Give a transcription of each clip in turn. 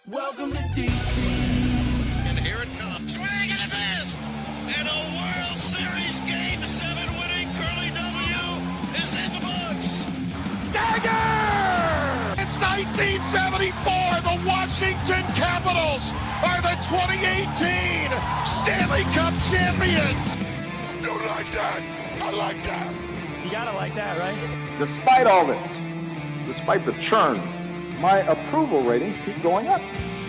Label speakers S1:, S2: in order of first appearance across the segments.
S1: Welcome to DC.
S2: And here it comes. Swing and a miss. And a World Series Game 7 winning Curly W is in the books.
S3: Dagger! It's 1974. The Washington Capitals are the 2018 Stanley Cup champions.
S2: Don't like that. I like that.
S4: You gotta like that, right?
S5: Despite all this, despite the churn, my approval ratings keep going up.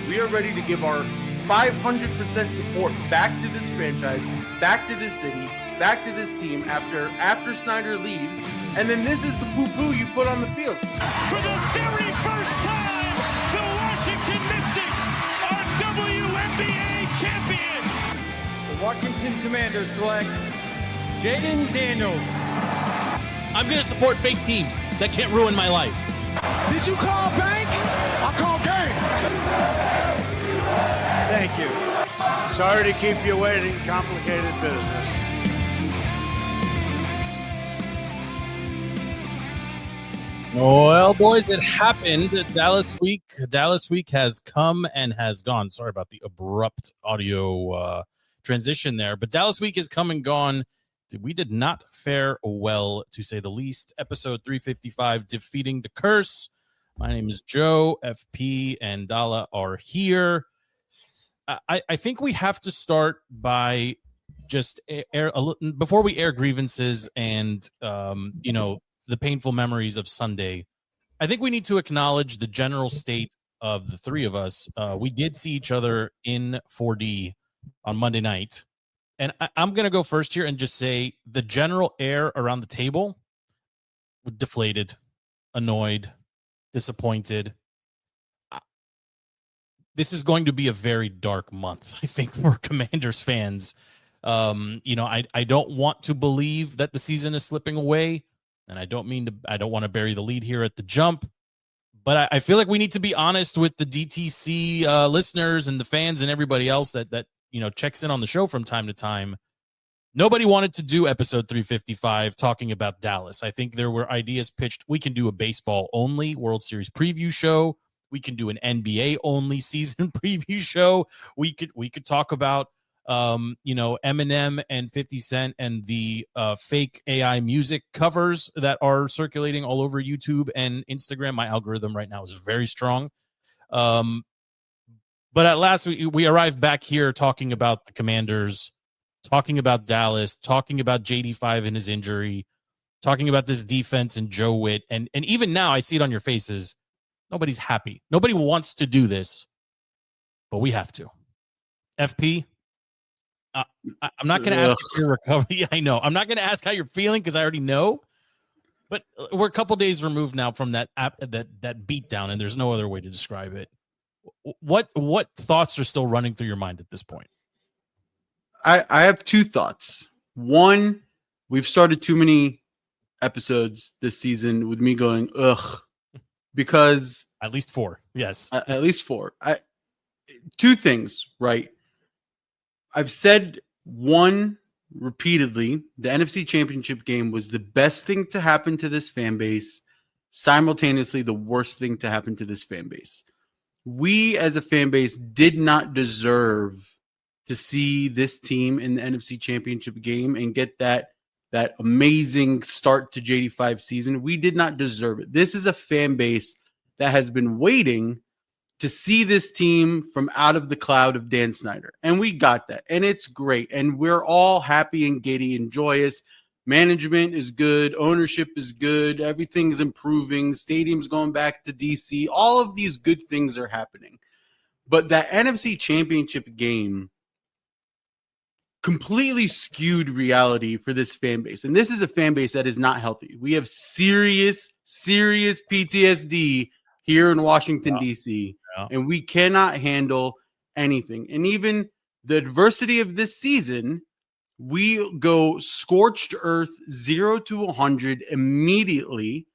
S6: We are ready to give our 500% support back to this franchise, back to this city, back to this team after Snyder leaves. And then this is the poo-poo you put on the field.
S7: For the very first time, the Washington Mystics are WNBA champions.
S4: The Washington Commanders select Jaden Daniels.
S8: I'm going to support fake teams that can't ruin my life.
S3: Did you call bank? I call game.
S9: Thank you. Sorry to keep you waiting. Complicated business.
S8: Well, boys, it happened. Dallas week has come and has gone. Sorry about the abrupt audio transition there, but Dallas week is come and gone. We did not fare well, to say the least. Episode 355, Defeating the Curse. My name is Joe. FP and Dala are here. I think we have to start by just before we air grievances and the painful memories of Sunday. I think we need to acknowledge the general state of the three of us. We did see each other in 4D on Monday night. And I'm going to go first here and just say the general air around the table, deflated, annoyed, disappointed. This is going to be a very dark month, I think, for Commanders fans. I don't want to believe that the season is slipping away, and I don't want to bury the lead here at the jump. But I feel like we need to be honest with the DTC listeners and the fans and everybody else that checks in on the show from time to time. Nobody wanted to do episode 355 talking about Dallas. I think there were ideas pitched. We can do a baseball only World Series preview show. We can do an NBA only season preview show. We could talk about Eminem and 50 Cent and the fake AI music covers that are circulating all over YouTube and Instagram. My algorithm right now is very strong. But at last, we arrived back here talking about the Commanders, talking about Dallas, talking about JD5 and his injury, talking about this defense and Joe Witt. And even now, I see it on your faces. Nobody's happy. Nobody wants to do this, but we have to. FP, I'm not going to ask if you're recovering. I know. I'm not going to ask how you're feeling because I already know. But we're a couple days removed now from that beatdown, and there's no other way to describe it. What thoughts are still running through your mind at this point?
S6: I have two thoughts. One, we've started too many episodes this season with me going, ugh, because
S8: at least four. Yes.
S6: At least four. Two things, right? I've said one repeatedly, the NFC Championship game was the best thing to happen to this fan base, simultaneously the worst thing to happen to this fan base. We as a fan base did not deserve to see this team in the NFC Championship game and get that amazing start to JD5 season. We did not deserve it. This is a fan base that has been waiting to see this team from out of the cloud of Dan Snyder. And we got that. And it's great. And we're all happy and giddy and joyous. Management is good. Ownership is good. Everything's improving. Stadium's going back to DC. All of these good things are happening. But that NFC Championship game completely skewed reality for this fan base. And this is a fan base that is not healthy. We have serious PTSD here in Washington, D.C., and we cannot handle anything. And even the adversity of this season, we go scorched earth 0 to 100 immediately,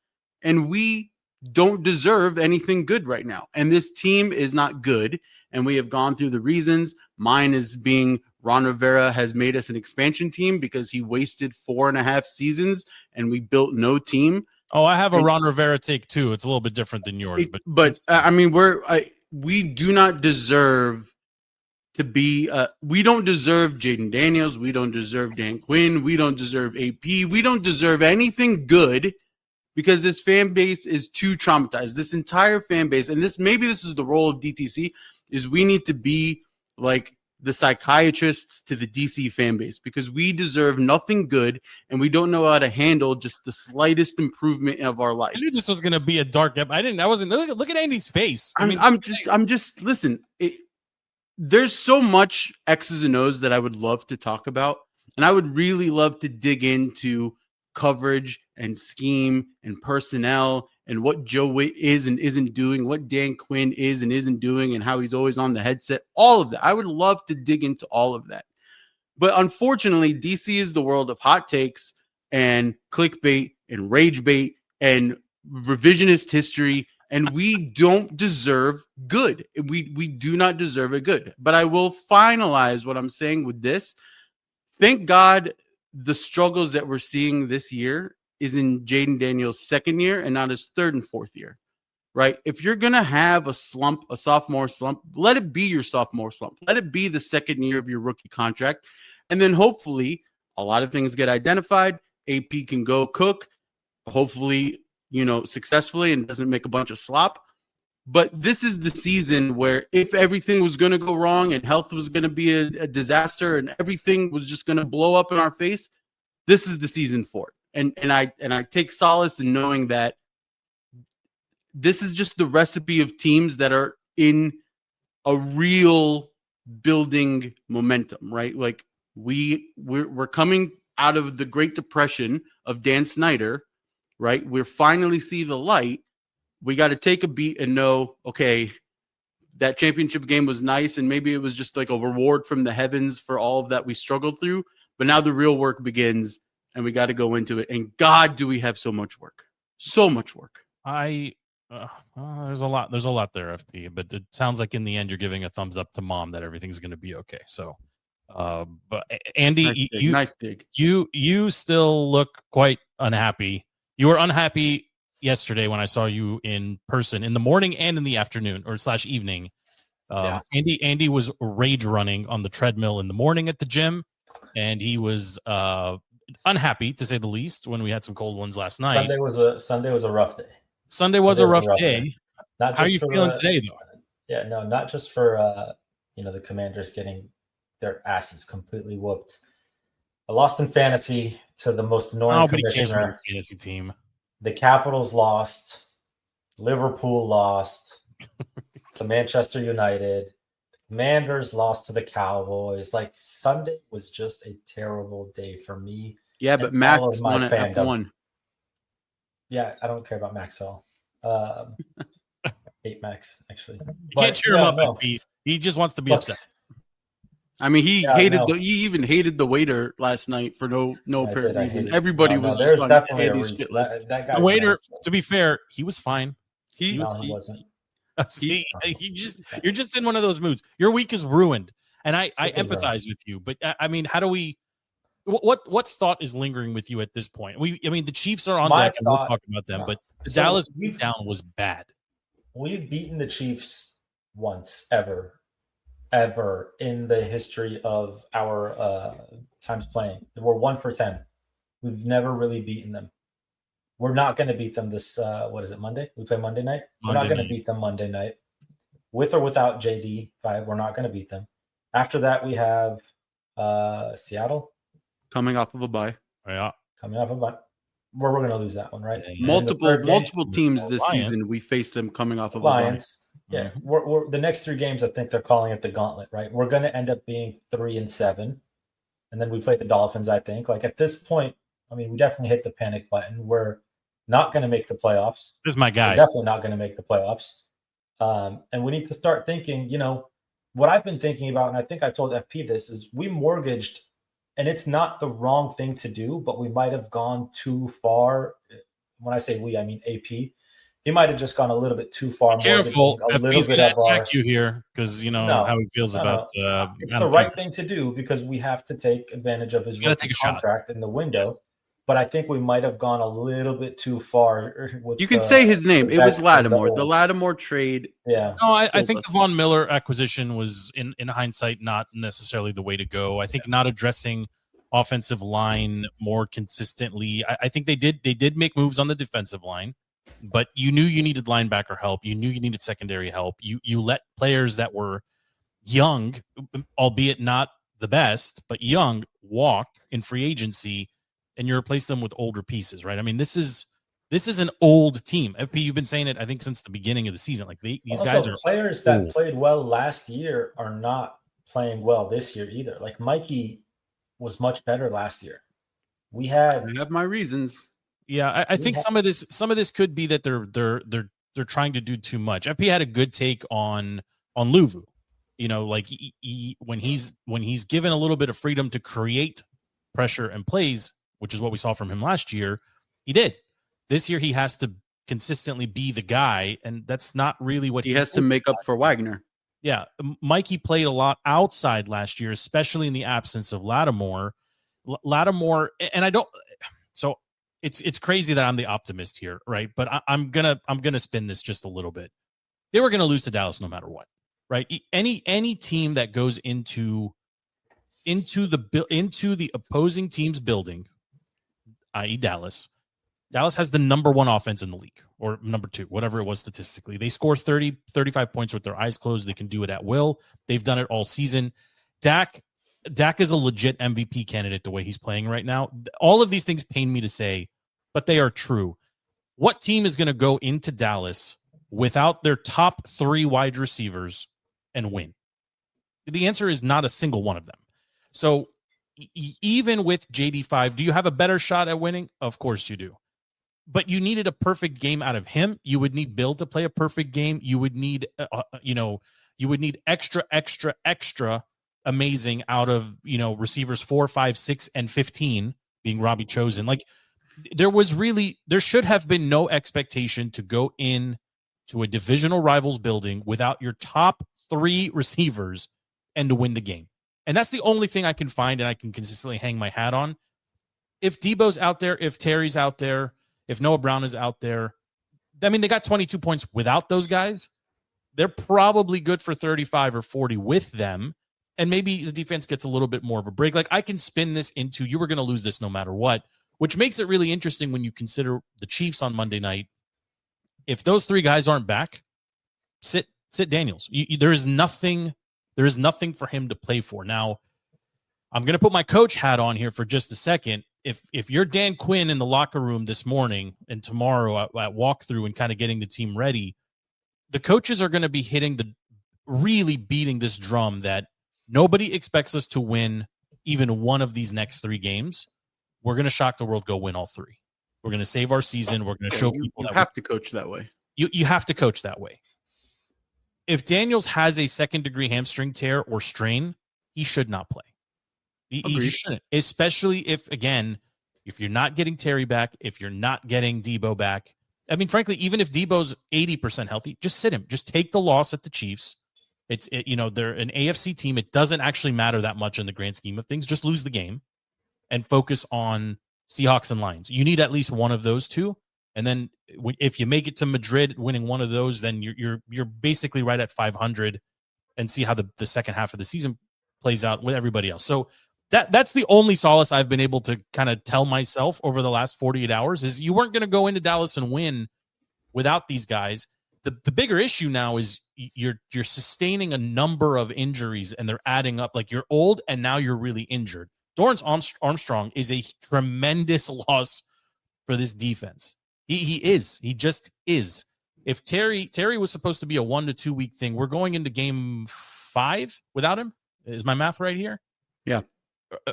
S6: and we don't deserve anything good right now. And this team is not good, and we have gone through the reasons. Mine is being Ron Rivera has made us an expansion team because he wasted 4.5 seasons, and we built no team.
S8: Oh, I have a Ron Rivera take too. It's a little bit different than yours,
S6: but I mean, we do not deserve to be. We don't deserve Jaden Daniels. We don't deserve Dan Quinn. We don't deserve AP. We don't deserve anything good because this fan base is too traumatized. This entire fan base, and maybe this is the role of DTC, is we need to be like the psychiatrists to the DC fan base because we deserve nothing good and we don't know how to handle just the slightest improvement of our life.
S8: I knew this was going to be a dark episode. I wasn't. Look at Andy's face.
S6: I'm just listen. There's so much X's and O's that I would love to talk about, and I would really love to dig into coverage and scheme and personnel and what Joe Witt is and isn't doing, what Dan Quinn is and isn't doing, and how he's always on the headset, all of that. I would love to dig into all of that. But unfortunately, DC is the world of hot takes and clickbait and rage bait and revisionist history, and we don't deserve good. We do not deserve it good. But I will finalize what I'm saying with this. Thank God the struggles that we're seeing this year is in Jaden Daniels' second year and not his third and fourth year, right? If you're going to have a slump, a sophomore slump, let it be your sophomore slump. Let it be the second year of your rookie contract. And then hopefully a lot of things get identified. AP can go cook, hopefully, successfully and doesn't make a bunch of slop. But this is the season where if everything was going to go wrong and health was going to be a disaster and everything was just going to blow up in our face, this is the season for it. And I take solace in knowing that this is just the recipe of teams that are in a real building momentum, right? Like we're coming out of the Great Depression of Dan Snyder, right? We're finally see the light. We got to take a beat and know, okay, that championship game was nice, and maybe it was just like a reward from the heavens for all of that we struggled through. But now the real work begins. And we got to go into it. And God, do we have so much work? So much work.
S8: There's a lot there, FP. But it sounds like in the end, you're giving a thumbs up to Mom that everything's going to be okay. So, but Andy,
S6: nice dig.
S8: You still look quite unhappy. You were unhappy yesterday when I saw you in person in the morning and in the afternoon or / evening. Andy was rage running on the treadmill in the morning at the gym, and he was unhappy to say the least when we had some cold ones last night.
S1: Sunday was a rough day.
S8: Sunday was a rough day.
S1: Not just
S8: How are you feeling today, though?
S1: Yeah, no, not just for the Commanders getting their asses completely whooped. I lost in fantasy to the most annoying commissioner.
S8: Fantasy team.
S1: The Capitals lost. Liverpool lost. To Manchester United. Commanders lost to the Cowboys. Like, Sunday was just a terrible day for me.
S6: Yeah, but Max won at F1.
S1: Yeah, I don't care about Max at all. Hate Max, actually.
S8: You can't cheer him up, FP. He just wants to be upset.
S6: I mean, he even hated the waiter last night for no apparent reason. Everybody was just on Andy's shit list.
S8: The waiter, to be fair, he was fine.
S1: He wasn't.
S8: See, you're just in one of those moods. Your week is ruined, and I empathize with you. But I mean, how do we? What thought is lingering with you at this point? The Chiefs are on deck, and we'll talk about them. But the Dallas beatdown was bad.
S1: We've beaten the Chiefs once, ever in the history of our times playing. We're 1 for 10. We've never really beaten them. We're not going to beat them this, Monday? We play Monday night? We're not going to beat them Monday night. With or without JD5, we're not going to beat them. After that, we have Seattle.
S6: Coming off of a bye.
S8: Yeah.
S1: Coming off of a bye. We're going to lose that one, right?
S6: Multiple teams this season, we face them coming off of
S1: Lions.
S6: a bye.
S1: Yeah. We're the next 3 games, I think they're calling it the gauntlet, right? We're going to end up being 3-7. And then we play the Dolphins, I think. Like, at this point, I mean, we definitely hit the panic button. We're not going to make the playoffs.
S8: This is my guy.
S1: We're definitely not going to make the playoffs. And we need to start thinking, what I've been thinking about, and I think I told FP this, is we mortgaged, and it's not the wrong thing to do, but we might have gone too far. When I say we, I mean AP. He might have just gone a little bit too far.
S8: Careful, FP's going to attack you here because how he feels about.
S1: It's the right thing to do because we have to take advantage of his rookie contract in the window. but I think we might have gone a little bit too far. With
S6: You can say his name. It was
S1: Vets and
S6: Lattimore. The
S1: Olds.
S6: Lattimore trade.
S1: Yeah.
S8: No, I
S6: Killed
S8: think
S6: us.
S8: the Von Miller acquisition was, in hindsight, not necessarily the way to go. I think not addressing offensive line more consistently. I think they did make moves on the defensive line, but you knew you needed linebacker help. You knew you needed secondary help. You let players that were young, albeit not the best, but young, walk in free agency, and you replace them with older pieces, right? I mean, this is an old team. FP, you've been saying it, I think, since the beginning of the season. Like these
S1: Also,
S8: guys are
S1: players that played well last year are not playing well this year either. Like Mikey was much better last year.
S6: I have my reasons.
S8: Yeah, I think some of this could be that they're trying to do too much. FP had a good take on Luvu. You know, like when he's given a little bit of freedom to create pressure and plays, which is what we saw from him last year, he did. This year he has to consistently be the guy, and that's not really what
S6: He has to make up for Wagner.
S8: Yeah, Mikey played a lot outside last year, especially in the absence of Lattimore. Lattimore, and I don't. So it's crazy that I'm the optimist here, right? But I'm gonna spin this just a little bit. They were gonna lose to Dallas no matter what, right? Any team that goes into the opposing team's building, i.e. Dallas has the number 1 offense in the league, or number 2, whatever it was statistically. They score 30, 35 points with their eyes closed. They can do it at will. They've done it all season. Dak is a legit MVP candidate the way he's playing right now. All of these things pain me to say, but they are true. What team is going to go into Dallas without their top 3 wide receivers and win? The answer is not a single one of them. So even with JD5, do you have a better shot at winning? Of course you do. But you needed a perfect game out of him. You would need Bill to play a perfect game. You would need, extra amazing out of, receivers 4, 5, 6, and 15 being Robbie Chosen. Like there should have been no expectation to go in to a divisional rivals building without your top 3 receivers and to win the game. And that's the only thing I can find and I can consistently hang my hat on. If Debo's out there, if Terry's out there, if Noah Brown is out there, I mean, they got 22 points without those guys. They're probably good for 35 or 40 with them. And maybe the defense gets a little bit more of a break. Like I can spin this into you were going to lose this no matter what, which makes it really interesting when you consider the Chiefs on Monday night. If those 3 guys aren't back, sit Daniels. There is nothing for him to play for. Now, I'm going to put my coach hat on here for just a second. If you're Dan Quinn in the locker room this morning and tomorrow at walkthrough and kind of getting the team ready, the coaches are going to be really beating this drum that nobody expects us to win even one of these next 3 games. We're going to shock the world, go win all 3. We're going to save our season. We're going to show people
S6: you have to coach that way.
S8: You have to coach that way. If Daniels has a 2nd-degree hamstring tear or strain, he should not play. He shouldn't, especially if you're not getting Terry back, if you're not getting Debo back. I mean, frankly, even if Debo's 80% healthy, just sit him. Just take the loss at the Chiefs. They're an AFC team. It doesn't actually matter that much in the grand scheme of things. Just lose the game and focus on Seahawks and Lions. You need at least one of those 2. And then if you make it to Madrid winning one of those, then you're basically right at 500 and see how the second half of the season plays out with everybody else. So that's the only solace I've been able to kind of tell myself over the last 48 hours is you weren't going to go into Dallas and win without these guys. The bigger issue now is you're sustaining a number of injuries and they're adding up. Like you're old and now you're really injured. Dorrance Armstrong is a tremendous loss for this defense. He just is. If Terry was supposed to be a 1 to 2 week thing, we're going into game 5 without him. Is my math right here?
S6: Yeah.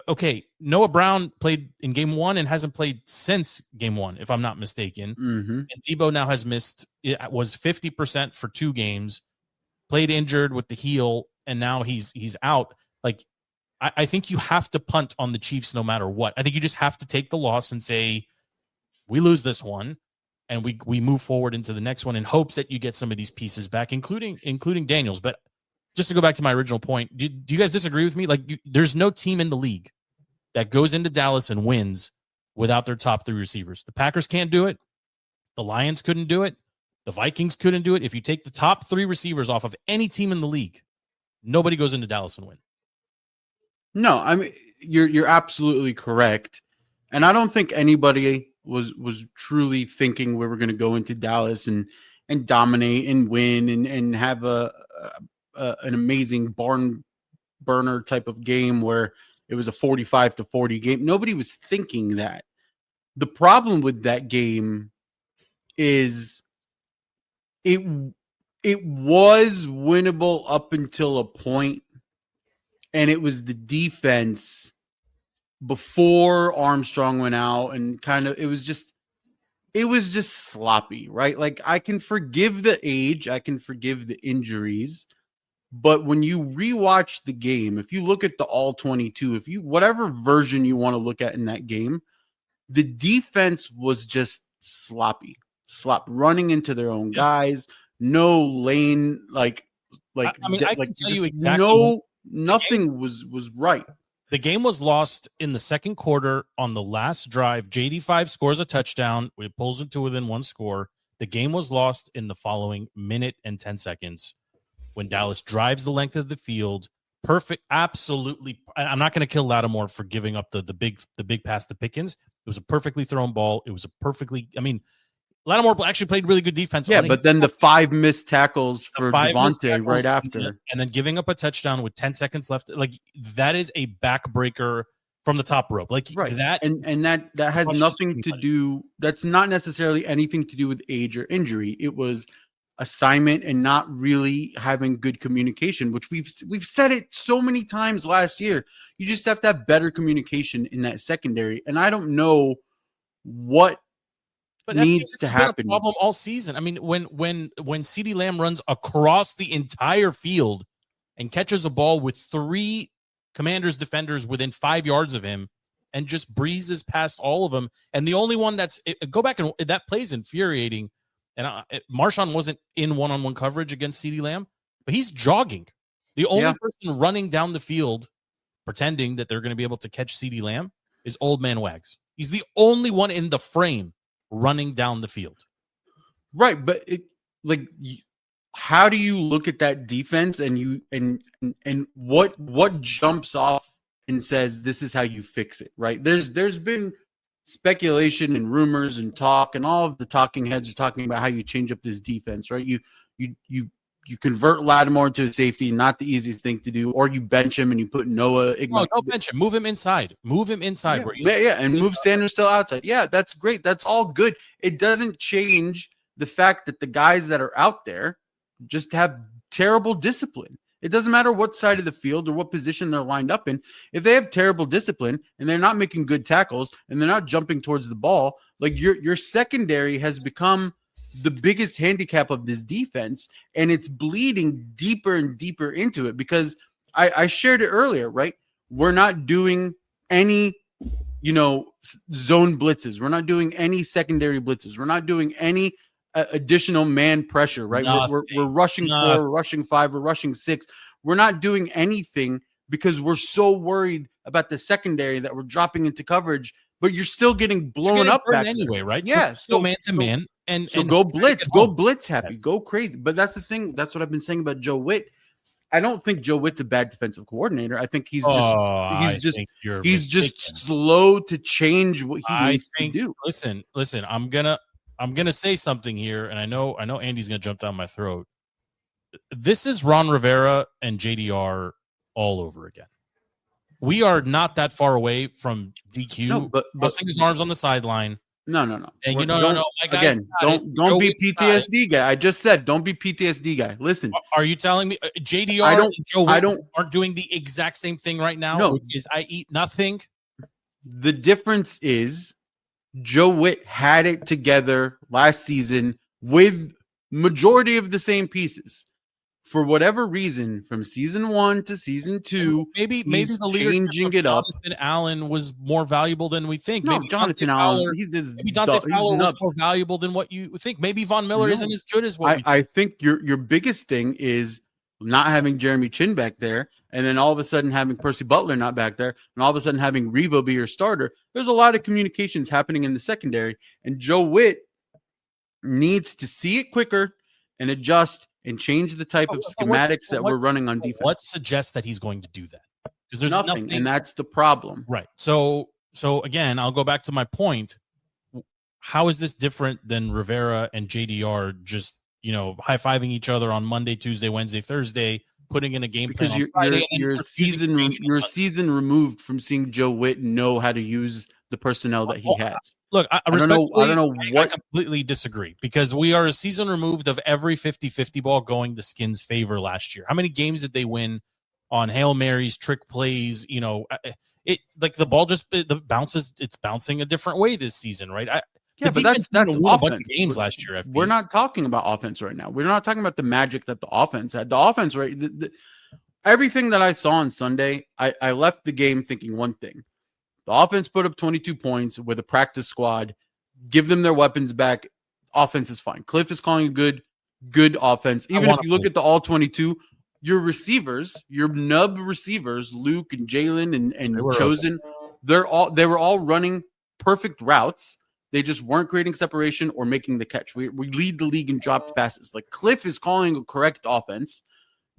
S8: Okay. Noah Brown played in game 1 and hasn't played since game 1, if I'm not mistaken.
S6: Mm-hmm.
S8: And Debo now has missed. It was 50% for 2 games, played injured with the heel, and now he's out. Like I think you have to punt on the Chiefs no matter what. I think you just have to take the loss and say, we lose this one and we move forward into the next one in hopes that you get some of these pieces back, including Daniels. But just to go back to my original point, do you guys disagree with me? Like there's no team in the league that goes into Dallas and wins without their top 3 receivers. The Packers can't do it. The Lions couldn't do it. The Vikings couldn't do it. If you take the top 3 receivers off of any team in the league, nobody goes into Dallas and win.
S6: No, I mean you're absolutely correct. And I don't think anybody was truly thinking we were going to go into Dallas and dominate and win and have an amazing barn burner type of game where it was a 45-40 game. Nobody was thinking that. The problem with that game is it was winnable up until a point, and it was the defense before Armstrong went out, and it was just sloppy, right? Like, I can forgive the age, I can forgive the injuries, but when you rewatch the game, if you look at the all 22, whatever version you want to look at in that game, the defense was just sloppy, running into their own guys, no lane, I
S8: can tell you exactly.
S6: Nothing was right.
S8: The game was lost in the second quarter on the last drive. JD5 scores a touchdown. It pulls it to within 1 score. The game was lost in the following minute and 10 seconds when Dallas drives the length of the field. Perfect. Absolutely. I'm not going to kill Lattimore for giving up the big pass to Pickens. It was a perfectly thrown ball. It was Lattimore actually played really good defense.
S6: Yeah, but then the 5 missed tackles for Devontae right after.
S8: And then giving up a touchdown with 10 seconds left. Like, that is a backbreaker from the top rope. Like,
S6: right.
S8: that.
S6: And that has nothing to do. That's not necessarily anything to do with age or injury. It was assignment and not really having good communication, which we've said it so many times last year. You just have to have better communication in that secondary. And I don't know what needs to happen.
S8: Been a problem all season. I mean, when CeeDee Lamb runs across the entire field and catches a ball with 3 Commanders defenders within 5 yards of him and just breezes past all of them, and the only one go back and that play's infuriating. And Marshawn wasn't in one-on-one coverage against CeeDee Lamb, but he's jogging. The only person running down the field pretending that they're going to be able to catch CeeDee Lamb is Old Man Wags. He's the only one in the frame running down the field.
S6: Right, but how do you look at that defense and what jumps off and says this is how you fix it, right? There's been speculation and rumors and talk, and all of the talking heads are talking about how you change up this defense, right? You convert Lattimore to a safety, not the easiest thing to do, or you bench him and you put Noah.
S8: No, don't bench him. Move him inside.
S6: And move Sanders still outside. Yeah, that's great. That's all good. It doesn't change the fact that the guys that are out there just have terrible discipline. It doesn't matter what side of the field or what position they're lined up in. If they have terrible discipline and they're not making good tackles and they're not jumping towards the ball, like your secondary has become the biggest handicap of this defense, and it's bleeding deeper and deeper into it because I shared it earlier, right? We're not doing any, zone blitzes. We're not doing any secondary blitzes. We're not doing any additional man pressure, right? We're rushing 4, we're rushing 5, we're rushing 6. We're not doing anything because we're so worried about the secondary that we're dropping into coverage, but you're still getting blown up back
S8: anyway, right?
S6: Yeah,
S8: so man to man. And
S6: go blitz happy, go crazy. But that's the thing. That's what I've been saying about Joe Witt. I don't think Joe Witt's a bad defensive coordinator. I think he's just slow to change what he needs to do.
S8: Listen. I'm gonna say something here, and I know Andy's gonna jump down my throat. This is Ron Rivera and JDR all over again. We are not that far away from DQ.
S6: No, but
S8: pressing his arms on the sideline.
S6: No.
S8: And no. My guys,
S6: again, don't be PTSD guy. I just said don't be PTSD guy. Listen,
S8: are you telling me JDR and Joe aren't doing the exact same thing right now?
S6: No,
S8: which is I eat nothing.
S6: The difference is Joe Witt had it together last season with majority of the same pieces. For whatever reason, from season 1 to season 2,
S8: maybe the leadership of Jonathan Allen was more valuable than we think.
S6: No,
S8: maybe
S6: Jonathan Allen.
S8: Dante Fowler was more valuable than what you think. Maybe Von Miller isn't as good as what
S6: I think your biggest thing is not having Jeremy Chin back there, and then all of a sudden having Percy Butler not back there, and all of a sudden having Revo be your starter, there's a lot of communications happening in the secondary, and Joe Witt needs to see it quicker and adjust and change the type of schematics that we're running on defense.
S8: What suggests that he's going to do that? Because there's
S6: nothing, and that's the problem.
S8: Right. So again, I'll go back to my point. How is this different than Rivera and JDR just, high-fiving each other on Monday, Tuesday, Wednesday, Thursday, putting in a game
S6: because
S8: plan on Friday,
S6: you're season removed from seeing Joe Witt know how to use the personnel that he has.
S8: Look, I don't know
S6: what.
S8: I completely disagree, because we are a season removed of every 50-50 ball going the Skins' favor last year. How many games did they win on Hail Marys, trick plays? The ball just bounces. It's bouncing a different way this season, right?
S6: But that's
S8: a
S6: offense.
S8: bunch of games last year.
S6: We're not talking about offense right now. We're not talking about the magic that the offense had. The offense, right? Everything that I saw on Sunday, I left the game thinking one thing. The offense put up 22 points with a practice squad. Give them their weapons back. Offense is fine. Cliff is calling a good offense. Even if you look at the all 22, your receivers, your nub receivers, Luke and Jalen and Chosen, they were all running perfect routes. They just weren't creating separation or making the catch. We lead the league in dropped passes. Like, Cliff is calling a correct offense.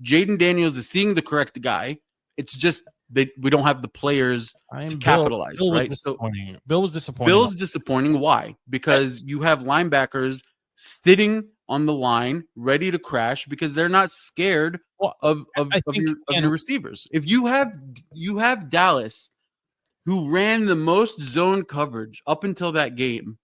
S6: Jaden Daniels is seeing the correct guy. It's just we don't have the players to capitalize, right?
S8: Bill was disappointing.
S6: Bill's disappointing. Why? Because you have linebackers sitting on the line ready to crash because they're not scared of your receivers. If you have Dallas, who ran the most zone coverage up until that game,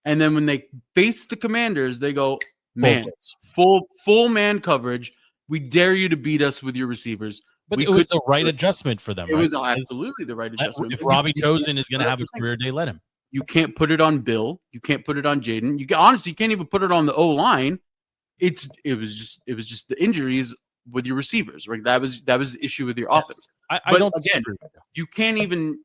S6: and then when they face the Commanders, they go, man, full man coverage. We dare you to beat us with your receivers.
S8: But it was the right adjustment for them.
S6: It was absolutely the right adjustment.
S8: If Robbie Chosen is going to have a career day, let him.
S6: You can't put it on Bill. You can't put it on Jaden. You can't even put it on the O-line. It was just the injuries with your receivers. Right? That was the issue with your offense.
S8: I don't
S6: again, you can't even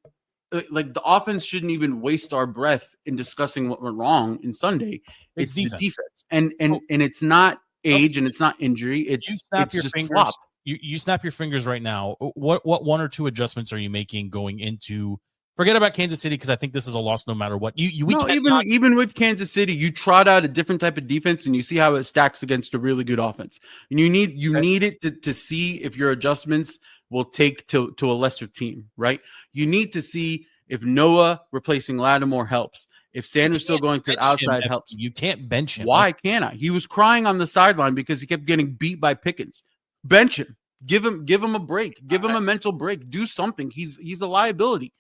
S6: the offense shouldn't even waste our breath in discussing what went wrong in Sunday. It's defense. The defense. And it's not age and it's not injury. It's just slop.
S8: You snap your fingers right now. What one or two adjustments are you making going into? Forget about Kansas City, because I think this is a loss no matter what. Even
S6: with Kansas City, you trot out a different type of defense and you see how it stacks against a really good offense. And you need it to see if your adjustments will take to a lesser team, right? You need to see if Noah replacing Lattimore helps. If Sanders still going to the outside helps.
S8: You can't bench him.
S6: Why can't I? He was crying on the sideline because he kept getting beat by Pickens. Bench him. Give him a break. Give him a mental break. Do something. He's a liability.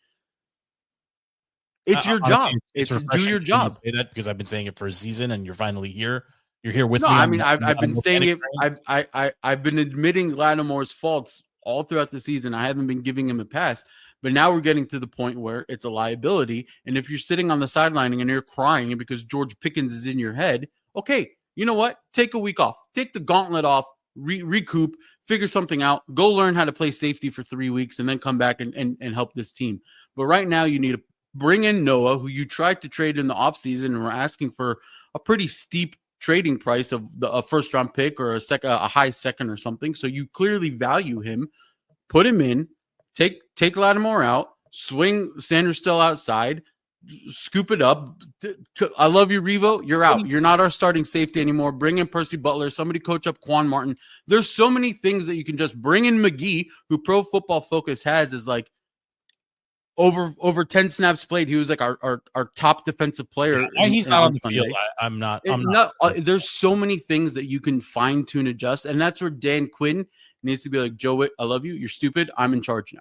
S6: It's your job. It's do your job.
S8: Say that because I've been saying it for a season, and you're finally here. You're here with me.
S6: I mean, I've been saying it. I've been admitting Lattimore's faults all throughout the season. I haven't been giving him a pass, but now we're getting to the point where it's a liability. And if you're sitting on the sideline and you're crying because George Pickens is in your head, okay, you know what? Take a week off. Take the gauntlet off. Recoup. Figure something out. Go learn how to play safety for 3 weeks, and then come back and help this team. But right now, you need to bring in Noah, who you tried to trade in the offseason and we're asking for a pretty steep trading price of a first-round pick or a high second or something. So you clearly value him. Put him in. Take Lattimore out. Swing Sanders still outside. Scoop it up. I love you, Revo. You're out. You're not our starting safety anymore. Bring in Percy Butler. Somebody coach up Quan Martin. There's so many things that you can just bring in. McGee, who Pro Football Focus has, is like over 10 snaps played. He was like our top defensive player.
S8: He's not on the field. I'm not.
S6: There's so many things that you can fine tune, adjust, and that's where Dan Quinn needs to be like, Joe Witt, I love you. You're stupid. I'm in charge now.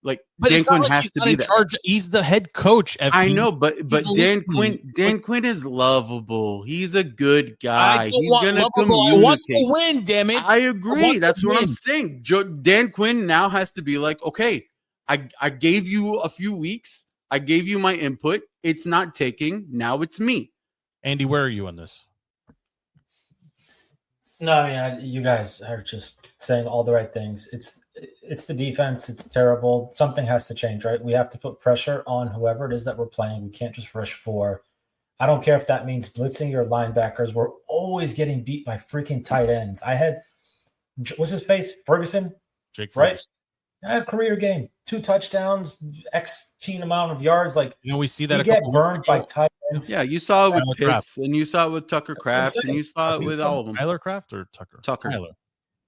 S6: Like,
S8: but
S6: Dan Quinn has to be in
S8: charge. He's the head coach.
S6: I know, but Dan Quinn is lovable. He's a good guy. He's gonna communicate.
S8: I want to win, damn it.
S6: I agree. That's what I'm saying. Dan Quinn now has to be like, okay, I gave you a few weeks. I gave you my input. It's not taking. Now it's me.
S8: Andy, where are you on this?
S1: No, I mean, you guys are just saying all the right things. It's the defense. It's terrible. Something has to change, right? We have to put pressure on whoever it is that we're playing. We can't just rush 4. I don't care if that means blitzing your linebackers. We're always getting beat by freaking tight ends. what's his face? Ferguson,
S8: Jake
S1: right?
S8: Ferguson.
S1: Career game, 2 touchdowns, X teen amount of yards. Like,
S8: we see that
S1: we
S8: a
S1: get
S8: couple weeks
S1: burned by
S8: ago.
S1: tight ends.
S6: Yeah, you saw it with
S8: Tyler
S6: Pitts, and you saw it with Tucker Kraft, and you saw it with all of them.
S8: Tyler Kraft or Tucker?
S6: Tucker.
S8: Tyler.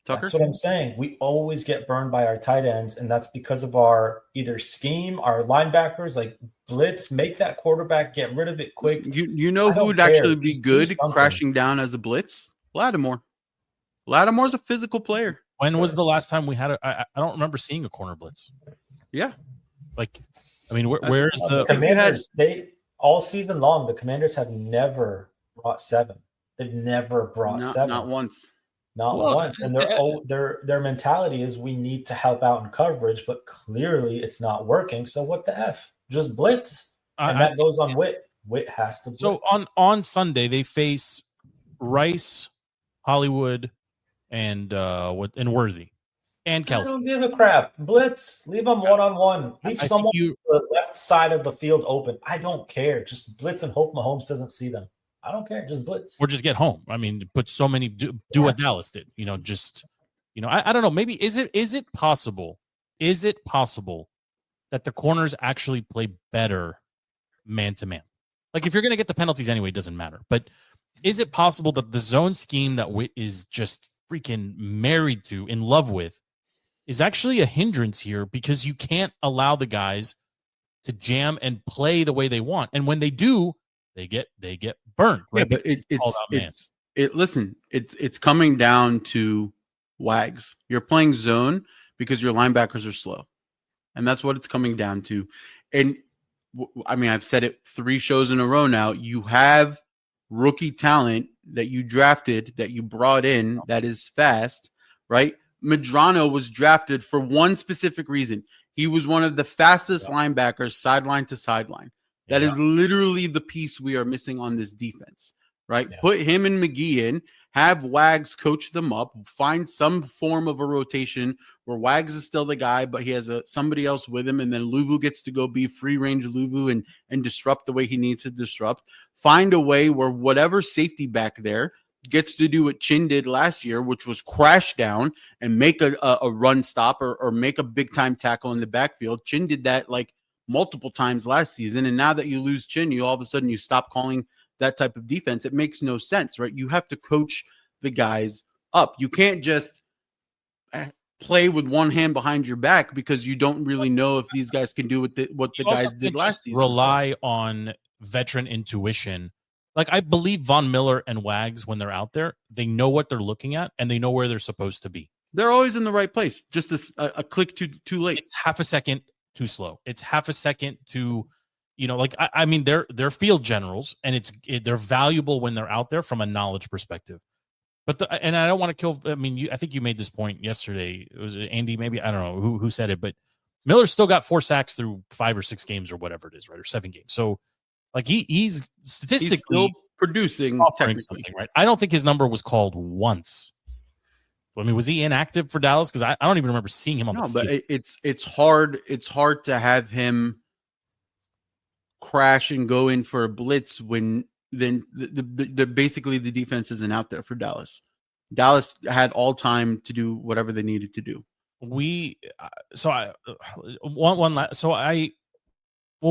S1: That's what I'm saying. We always get burned by our tight ends, and that's because of our either scheme, our linebackers, like blitz, make that quarterback get rid of it quick.
S6: You know who would actually be good crashing down as a blitz? Lattimore. Lattimore's a physical player.
S8: When was the last time we had I don't remember seeing a corner blitz.
S6: Yeah.
S8: Like, I mean, where's the
S1: Commanders? They all season long, the Commanders have never brought 7. They've never brought 7.
S6: Not once.
S1: Not once. And their mentality is we need to help out in coverage, but clearly it's not working. So what the F? Just blitz. And that goes on Witt. Witt has to blitz.
S8: So on Sunday they face Rice, Hollywood, and Worthy and Kelsey.
S1: I don't give a crap. Blitz. Leave them one-on-one. Leave someone on the left side of the field open. I don't care. Just blitz and hope Mahomes doesn't see them. I don't care. Just blitz.
S8: Or just get home. I mean, put so many do what Dallas did. I don't know. Maybe is it possible? Is it possible that the corners actually play better man to man? Like, if you're going to get the penalties anyway, it doesn't matter. But is it possible that the zone scheme that Witt is just freaking married to, in love with, is actually a hindrance here because you can't allow the guys to jam and play the way they want, and when they do, they get burned. Right?
S6: Yeah, but it's coming down to Wags. You're playing zone because your linebackers are slow, and that's what it's coming down to. And I mean, I've said it 3 shows in a row now. You have rookie talent that you drafted, that you brought in, that is fast, right? Medrano was drafted for one specific reason. He was one of the fastest linebackers sideline to sideline. That is literally the piece we are missing on this defense, right? Yeah. Put him and McGee in, have Wags coach them up, find some form of a rotation where Wags is still the guy, but he has somebody else with him, and then Luvu gets to go be free-range Luvu and disrupt the way he needs to disrupt. Find a way where whatever safety back there gets to do what Chin did last year, which was crash down and make a run stop or make a big-time tackle in the backfield. Chin did that like multiple times last season, and now that you lose Chin, you all of a sudden you stop calling that type of defense. It makes no sense, right? You have to coach the guys up. You can't just play with one hand behind your back because you don't really know if these guys can do what the guys did last season.
S8: Rely on veteran intuition. Like, I believe Von Miller and Wags, when they're out there, they know what they're looking at and they know where they're supposed to be.
S6: They're always in the right place. Just a click too late.
S8: It's half a second too slow. It's half a second too, I mean, they're field generals, and they're valuable when they're out there from a knowledge perspective. But and I don't want to kill. I mean, I think you made this point yesterday. It was Andy, maybe, I don't know who said it, but Miller's still got 4 sacks through 5 or 6 games or whatever it is, right? Or 7 games. So, like, he's statistically
S6: still producing
S8: offering something, right? I don't think his number was called once. I mean, was he inactive for Dallas? Because I don't even remember seeing him on the field.
S6: But it's hard. It's hard to have him crash and go in for a blitz when then basically the defense isn't out there for Dallas. Dallas had all time to do whatever they needed to do.
S8: We'll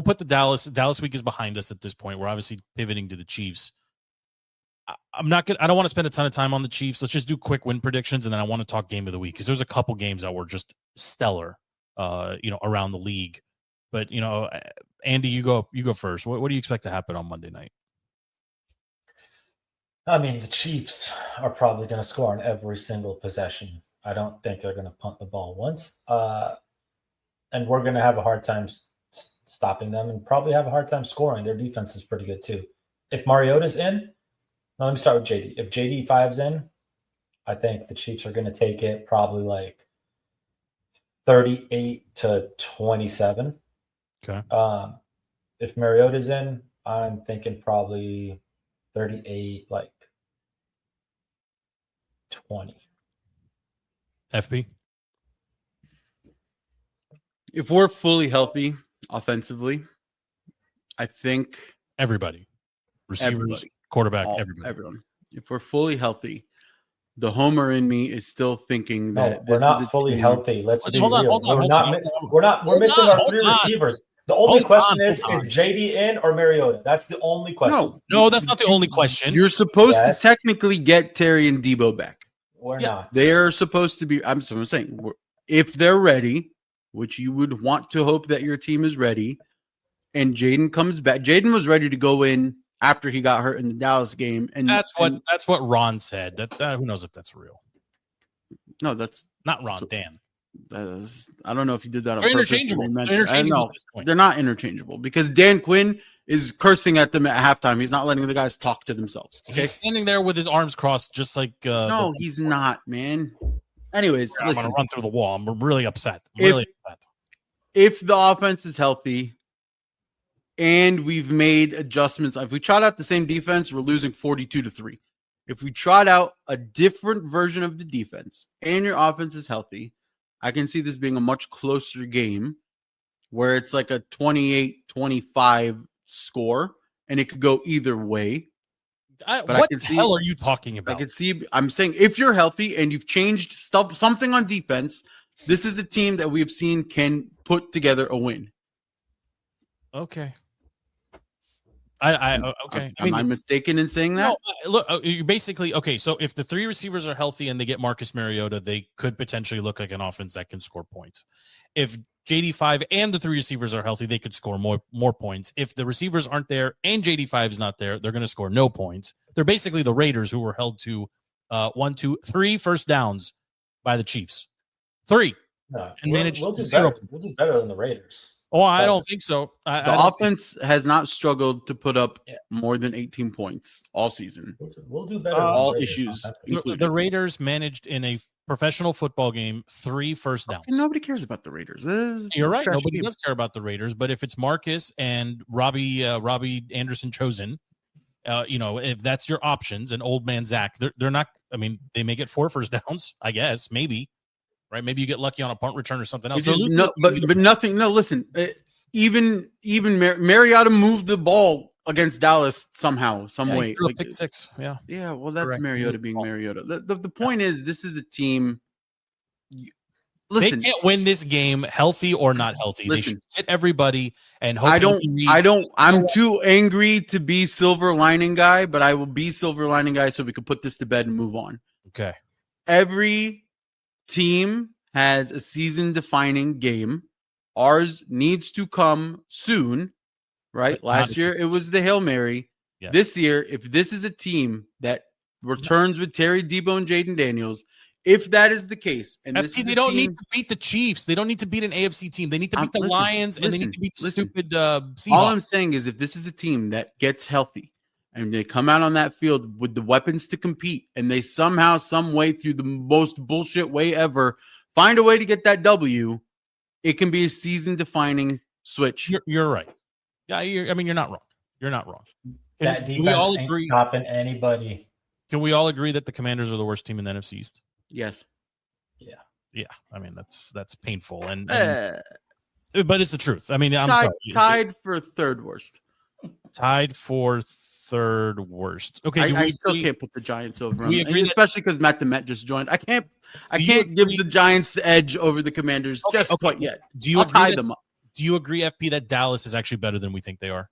S8: put the Dallas week is behind us at this point. We're obviously pivoting to the Chiefs. I don't want to spend a ton of time on the Chiefs. Let's just do quick win predictions, and then I want to talk game of the week because there's a couple games that were just stellar, around the league. But Andy, you go first. What do you expect to happen on Monday night?
S1: I mean, the Chiefs are probably going to score on every single possession. I don't think they're going to punt the ball once, and we're going to have a hard time stopping them, and probably have a hard time scoring. Their defense is pretty good too. If Mariota's in. Now, let me start with JD. If JD5's in, I think the Chiefs are going to take it probably like 38-27.
S8: Okay.
S1: If Mariota's in, I'm thinking probably 38-20.
S8: FB?
S6: If we're fully healthy offensively, I think
S8: everybody. Receivers. Quarterback, everybody.
S6: Everyone. If we're fully healthy, the homer in me is still thinking
S1: No,
S6: that
S1: we're
S6: this
S1: not
S6: is a
S1: fully
S6: team.
S1: healthy. Let's be
S8: Hold on,
S1: real.
S8: hold on,
S1: We're
S8: hold
S1: not.
S8: on.
S1: We're
S8: Hold
S1: missing
S8: on,
S1: our
S8: hold
S1: 3
S8: on.
S1: receivers. The only
S8: Hold
S1: question
S8: on,
S1: is
S8: hold on.
S1: JD in or Mariota? That's the only question.
S8: No, that's not the only question.
S6: You're supposed
S1: Yes.
S6: to technically get Terry and Debo back.
S1: We're
S8: Yeah.
S1: not.
S6: They're supposed to be. I'm saying if they're ready, which you would want to hope that your team is ready, and Jaden comes back. Jaden was ready to go in after he got hurt in the Dallas game, and
S8: That's what Ron said. That who knows if that's real?
S6: No, that's
S8: not Ron. Dan.
S6: I don't know if you did that on
S8: They're
S6: purpose.
S8: interchangeable.
S6: I
S8: They're interchangeable
S6: know
S8: at this point.
S6: they're not interchangeable because Dan Quinn is cursing at them at halftime. He's not letting the guys talk to themselves. Okay,
S8: He's standing there with his arms crossed, just like.
S6: No, he's not, man. Anyways,
S8: I'm
S6: listen.
S8: gonna run through the wall. I'm really upset. Really upset.
S6: If the offense is healthy and we've made adjustments, if we trot out the same defense, we're losing 42-3. If we trot out a different version of the defense and your offense is healthy, I can see this being a much closer game where it's like a 28-25 score and it could go either way.
S8: What the hell are you talking about?
S6: I can see. I'm saying if you're healthy and you've changed something on defense, this is a team that we've seen can put together a win.
S8: Okay. Okay.
S6: Am I mistaken in saying that?
S8: No, look, you basically okay. So if the 3 receivers are healthy and they get Marcus Mariota, they could potentially look like an offense that can score points. If JD5 and the 3 receivers are healthy, they could score more points. If the receivers aren't there and JD5 is not there, they're going to score no points. They're basically the Raiders who were held to 1, 2, 3 first downs by the Chiefs. 3.
S1: No,
S8: and managed
S1: we'll do
S8: 0.
S1: better. We'll do better than the Raiders.
S8: Oh, I don't think so.
S6: The offense has not struggled to put up more than 18 points all season.
S1: We'll do better.
S6: All issues.
S8: The Raiders managed in a professional football game 3 first downs.
S6: Okay, nobody cares about the Raiders.
S8: You're right. Nobody does care about the Raiders. But if it's Marcus and Robbie Anderson chosen, if that's your options, and old man Zach, they're not. I mean, they may get 4 first downs, I guess, maybe. Right, maybe you get lucky on a punt return or something else.
S6: But nothing. No, listen. Even Mariota moved the ball against Dallas somehow, some way.
S8: Like pick 6. Yeah.
S6: Yeah. Well, that's
S8: Correct.
S6: Mariota being Mariota. The point is, this is a team. Listen,
S8: they can't win this game, healthy or not healthy. They should sit everybody and hope.
S6: I'm too angry to be silver lining guy, but I will be silver lining guy so we can put this to bed and move on.
S8: Okay.
S6: Every team has a season-defining game. Ours needs to come soon, right? Last year, it was the Hail Mary. Yes. This year, if this is a team that returns with Terry, Debo, and Jaden Daniels, if that is the case, and
S8: they don't need to beat the Chiefs. They don't need to beat an AFC team. They need to beat the Lions, and they need to beat the stupid Seahawks.
S6: All I'm saying is if this is a team that gets healthy, and they come out on that field with the weapons to compete, and they somehow, some way, through the most bullshit way ever, find a way to get that W, it can be a season-defining switch.
S8: You're right. Yeah, you're not wrong. You're not wrong.
S1: That defense ain't stopping anybody.
S8: Can we all agree that the Commanders are the worst team in the NFC East?
S6: Yes.
S8: Yeah. Yeah. I mean, that's painful, and but it's the truth. I mean, I'm sorry.
S6: Tied for 3rd worst.
S8: Tied for 3rd worst. Okay,
S6: I still can't put the Giants over them, especially because Matt the Met just joined. I can't give the Giants the edge over the Commanders quite yet. I'll tie them up.
S8: Do you agree, FP, that Dallas is actually better than we think they are?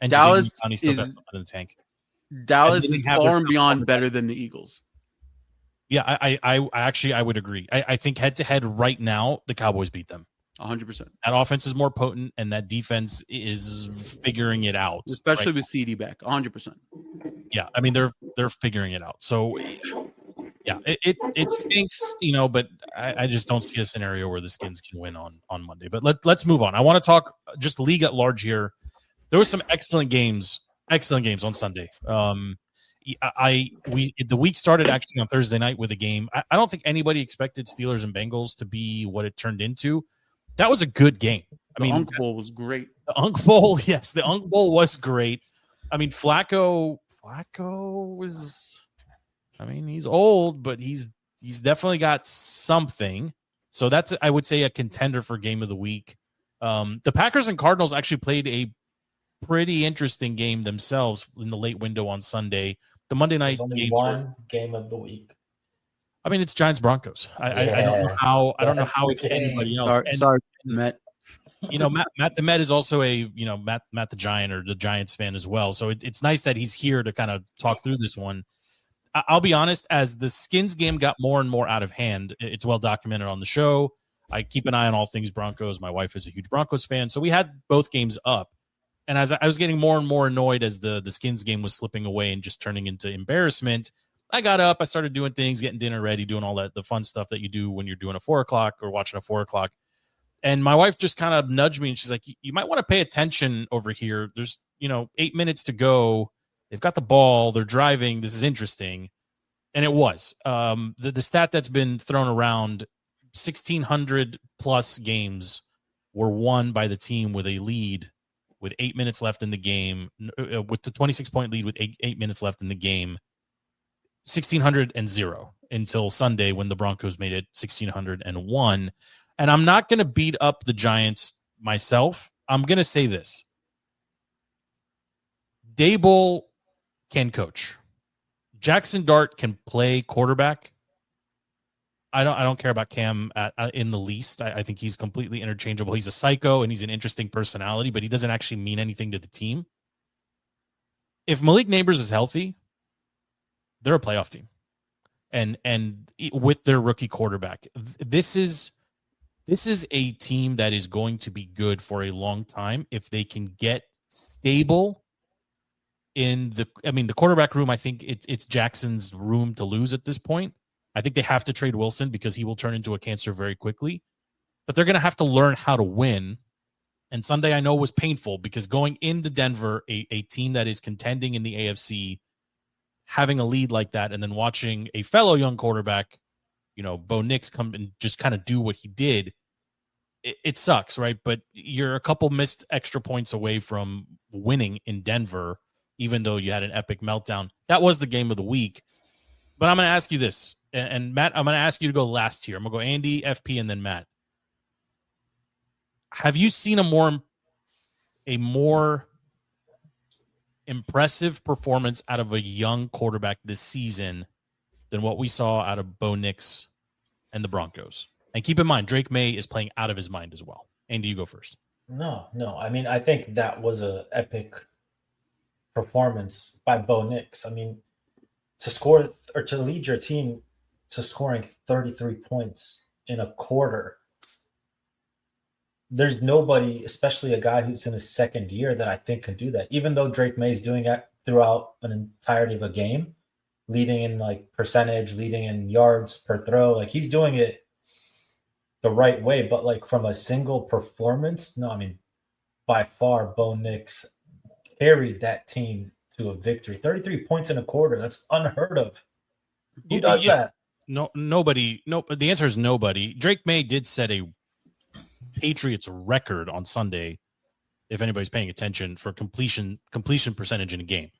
S8: And
S6: Dallas
S8: still got something in the tank.
S6: Dallas is far and beyond better than the Eagles.
S8: Yeah, I would agree. I think head to head right now, the Cowboys beat them.
S6: 100%.
S8: That offense is more potent, and that defense is figuring it out,
S6: especially with CD back. 100%.
S8: Yeah, I mean they're figuring it out. So yeah, it stinks, but I just don't see a scenario where the Skins can win on Monday. But let's move on. I want to talk just league at large here. There were some excellent games on Sunday. The week started actually on Thursday night with a game. I don't think anybody expected Steelers and Bengals to be what it turned into. That was a good game.
S6: The Unk Bowl was great.
S8: The Unk Bowl, yes, the Unk Bowl was great. I mean, Flacco was. I mean, he's old, but he's definitely got something. So that's, I would say, a contender for game of the week. The Packers and Cardinals actually played a pretty interesting game themselves in the late window on Sunday. The Monday night
S1: only
S8: games
S1: one game of the week.
S8: I mean, it's Giants Broncos. I don't know how it's anybody else.
S6: Sorry, Matt.
S8: Matt the Met is also a Matt the Giant or the Giants fan as well. So it's nice that he's here to kind of talk through this one. I'll be honest, as the Skins game got more and more out of hand, it's well documented on the show. I keep an eye on all things Broncos. My wife is a huge Broncos fan, so we had both games up. And as I was getting more and more annoyed as the Skins game was slipping away and just turning into embarrassment, I got up, I started doing things, getting dinner ready, doing all the fun stuff that you do when you're doing a 4 o'clock or watching a 4 o'clock. And my wife just kind of nudged me and she's like, you might want to pay attention over here. There's, 8 minutes to go. They've got the ball. They're driving. This is interesting. And it was. The stat that's been thrown around, 1,600 plus games were won by the team with a lead with 8 minutes left in the game, with the 26-point lead with eight minutes left in the game. 1,600 until Sunday when the Broncos made it 1,601. And I'm not going to beat up the Giants myself. I'm going to say this. Dable can coach. Jackson Dart can play quarterback. I don't care about Cam in the least. I think he's completely interchangeable. He's a psycho and he's an interesting personality, but he doesn't actually mean anything to the team. If Malik Neighbors is healthy, they're a playoff team. And with their rookie quarterback, this is a team that is going to be good for a long time if they can get stable in the quarterback room. I think it's Jackson's room to lose at this point. I think they have to trade Wilson because he will turn into a cancer very quickly. But they're going to have to learn how to win. And Sunday I know was painful because going into Denver, a team that is contending in the AFC, having a lead like that, and then watching a fellow young quarterback, Bo Nix come and just kind of do what he did, it sucks, right? But you're a couple missed extra points away from winning in Denver, even though you had an epic meltdown. That was the game of the week. But I'm going to ask you this, and Matt, I'm going to ask you to go last here. I'm going to go Andy, FP, and then Matt. Have you seen a more impressive performance out of a young quarterback this season than what we saw out of Bo Nix and the Broncos? And keep in mind, Drake May is playing out of his mind as well. Andy, you go first.
S1: No. I mean, I think that was an epic performance by Bo Nix. I mean, to score or to lead your team to scoring 33 points in a quarter, there's nobody, especially a guy who's in his second year, that I think can do that. Even though Drake May is doing it throughout an entirety of a game, leading in like percentage, leading in yards per throw, like he's doing it the right way. But like from a single performance, no, I mean, by far, Bo Nix carried that team to a victory. 33 points in a quarter. That's unheard of. Who does that?
S8: No, nobody. No, the answer is nobody. Drake May did set a Patriots record on Sunday, if anybody's paying attention, for completion percentage in a game.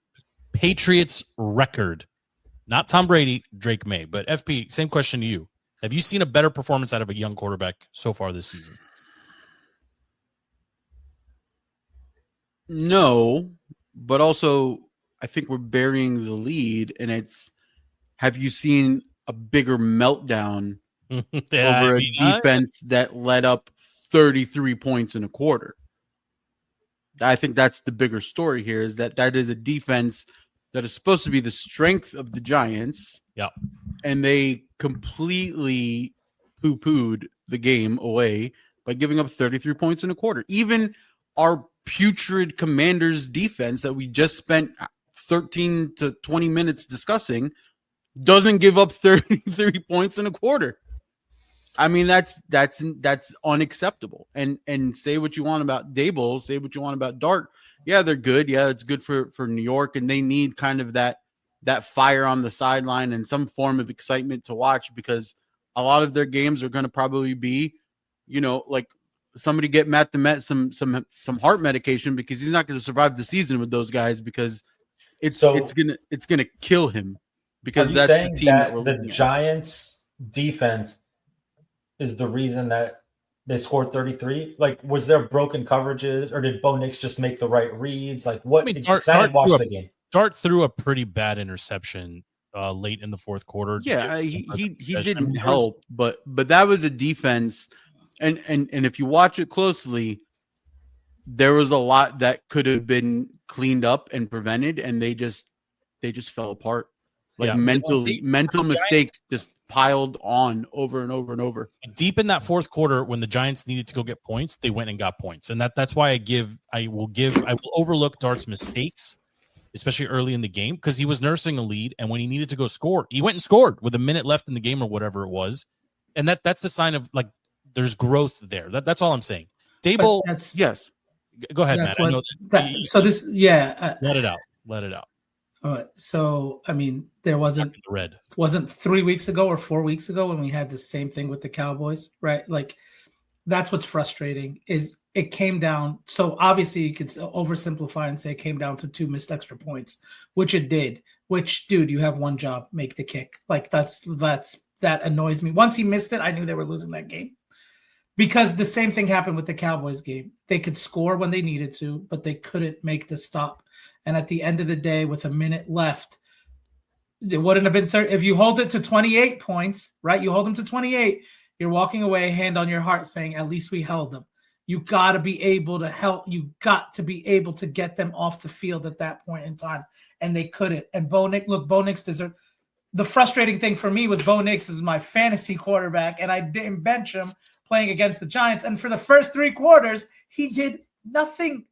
S8: Patriots record. Not Tom Brady, Drake May. But FP, same question to you. Have you seen a better performance out of a young quarterback so far this season?
S6: No, but also I think we're burying the lead, and it's, have you seen a bigger meltdown over a defense that led up 33 points in a quarter? I think that's the bigger story here, is that is a defense that is supposed to be the strength of the Giants.
S8: Yeah.
S6: And they completely poo-pooed the game away by giving up 33 points in a quarter. Even our putrid Commanders defense that we just spent 13 to 20 minutes discussing doesn't give up 33 points in a quarter. I mean, that's unacceptable. And say what you want about Dable, say what you want about Dart. Yeah, they're good. Yeah, it's good for New York, and they need kind of that fire on the sideline and some form of excitement to watch, because a lot of their games are going to probably be, like somebody get Matt the Met some heart medication, because he's not going to survive the season with those guys, because it's gonna kill him. Because that's
S1: saying
S6: the team
S1: that
S6: we're
S1: the
S6: looking at.
S1: Giants defense is the reason that they scored 33? Like, was there broken coverages, or did Bo Nix just make the right reads? Like, what?
S8: I mean,
S1: I didn't watch the game.
S8: Dart threw a pretty bad interception late in the fourth quarter.
S6: Yeah, he didn't help, but that was a defense, and if you watch it closely, there was a lot that could have been cleaned up and prevented, and they just fell apart. Like mental mistakes just piled on over and over and over.
S8: Deep in that fourth quarter, when the Giants needed to go get points, they went and got points, and that's why I will overlook Dart's mistakes, especially early in the game, because he was nursing a lead, and when he needed to go score, he went and scored with a minute left in the game or whatever it was, and that's the sign of like there's growth there. That's all I'm saying. Dable,
S6: yes.
S8: Go ahead, Matt.
S10: Let it out.
S8: Let it out.
S10: All right. So, I mean, there wasn't 3 weeks ago or 4 weeks ago when we had the same thing with the Cowboys, right? Like, that's what's frustrating is it came down. So obviously you could oversimplify and say it came down to 2 missed extra points, which it did. Which, dude, you have one job: make the kick. Like that annoys me. Once he missed it, I knew they were losing that game. Because the same thing happened with the Cowboys game. They could score when they needed to, but they couldn't make the stop. And at the end of the day, with a minute left, it wouldn't have been 30. If you hold it to 28 points, right? You hold them to 28, you're walking away, hand on your heart, saying, at least we held them. You got to be able to help. You got to be able to get them off the field at that point in time. And they couldn't. And Bo Nix deserved. The frustrating thing for me was Bo Nix is my fantasy quarterback, and I didn't bench him playing against the Giants. And for the first 3 quarters, he did nothing.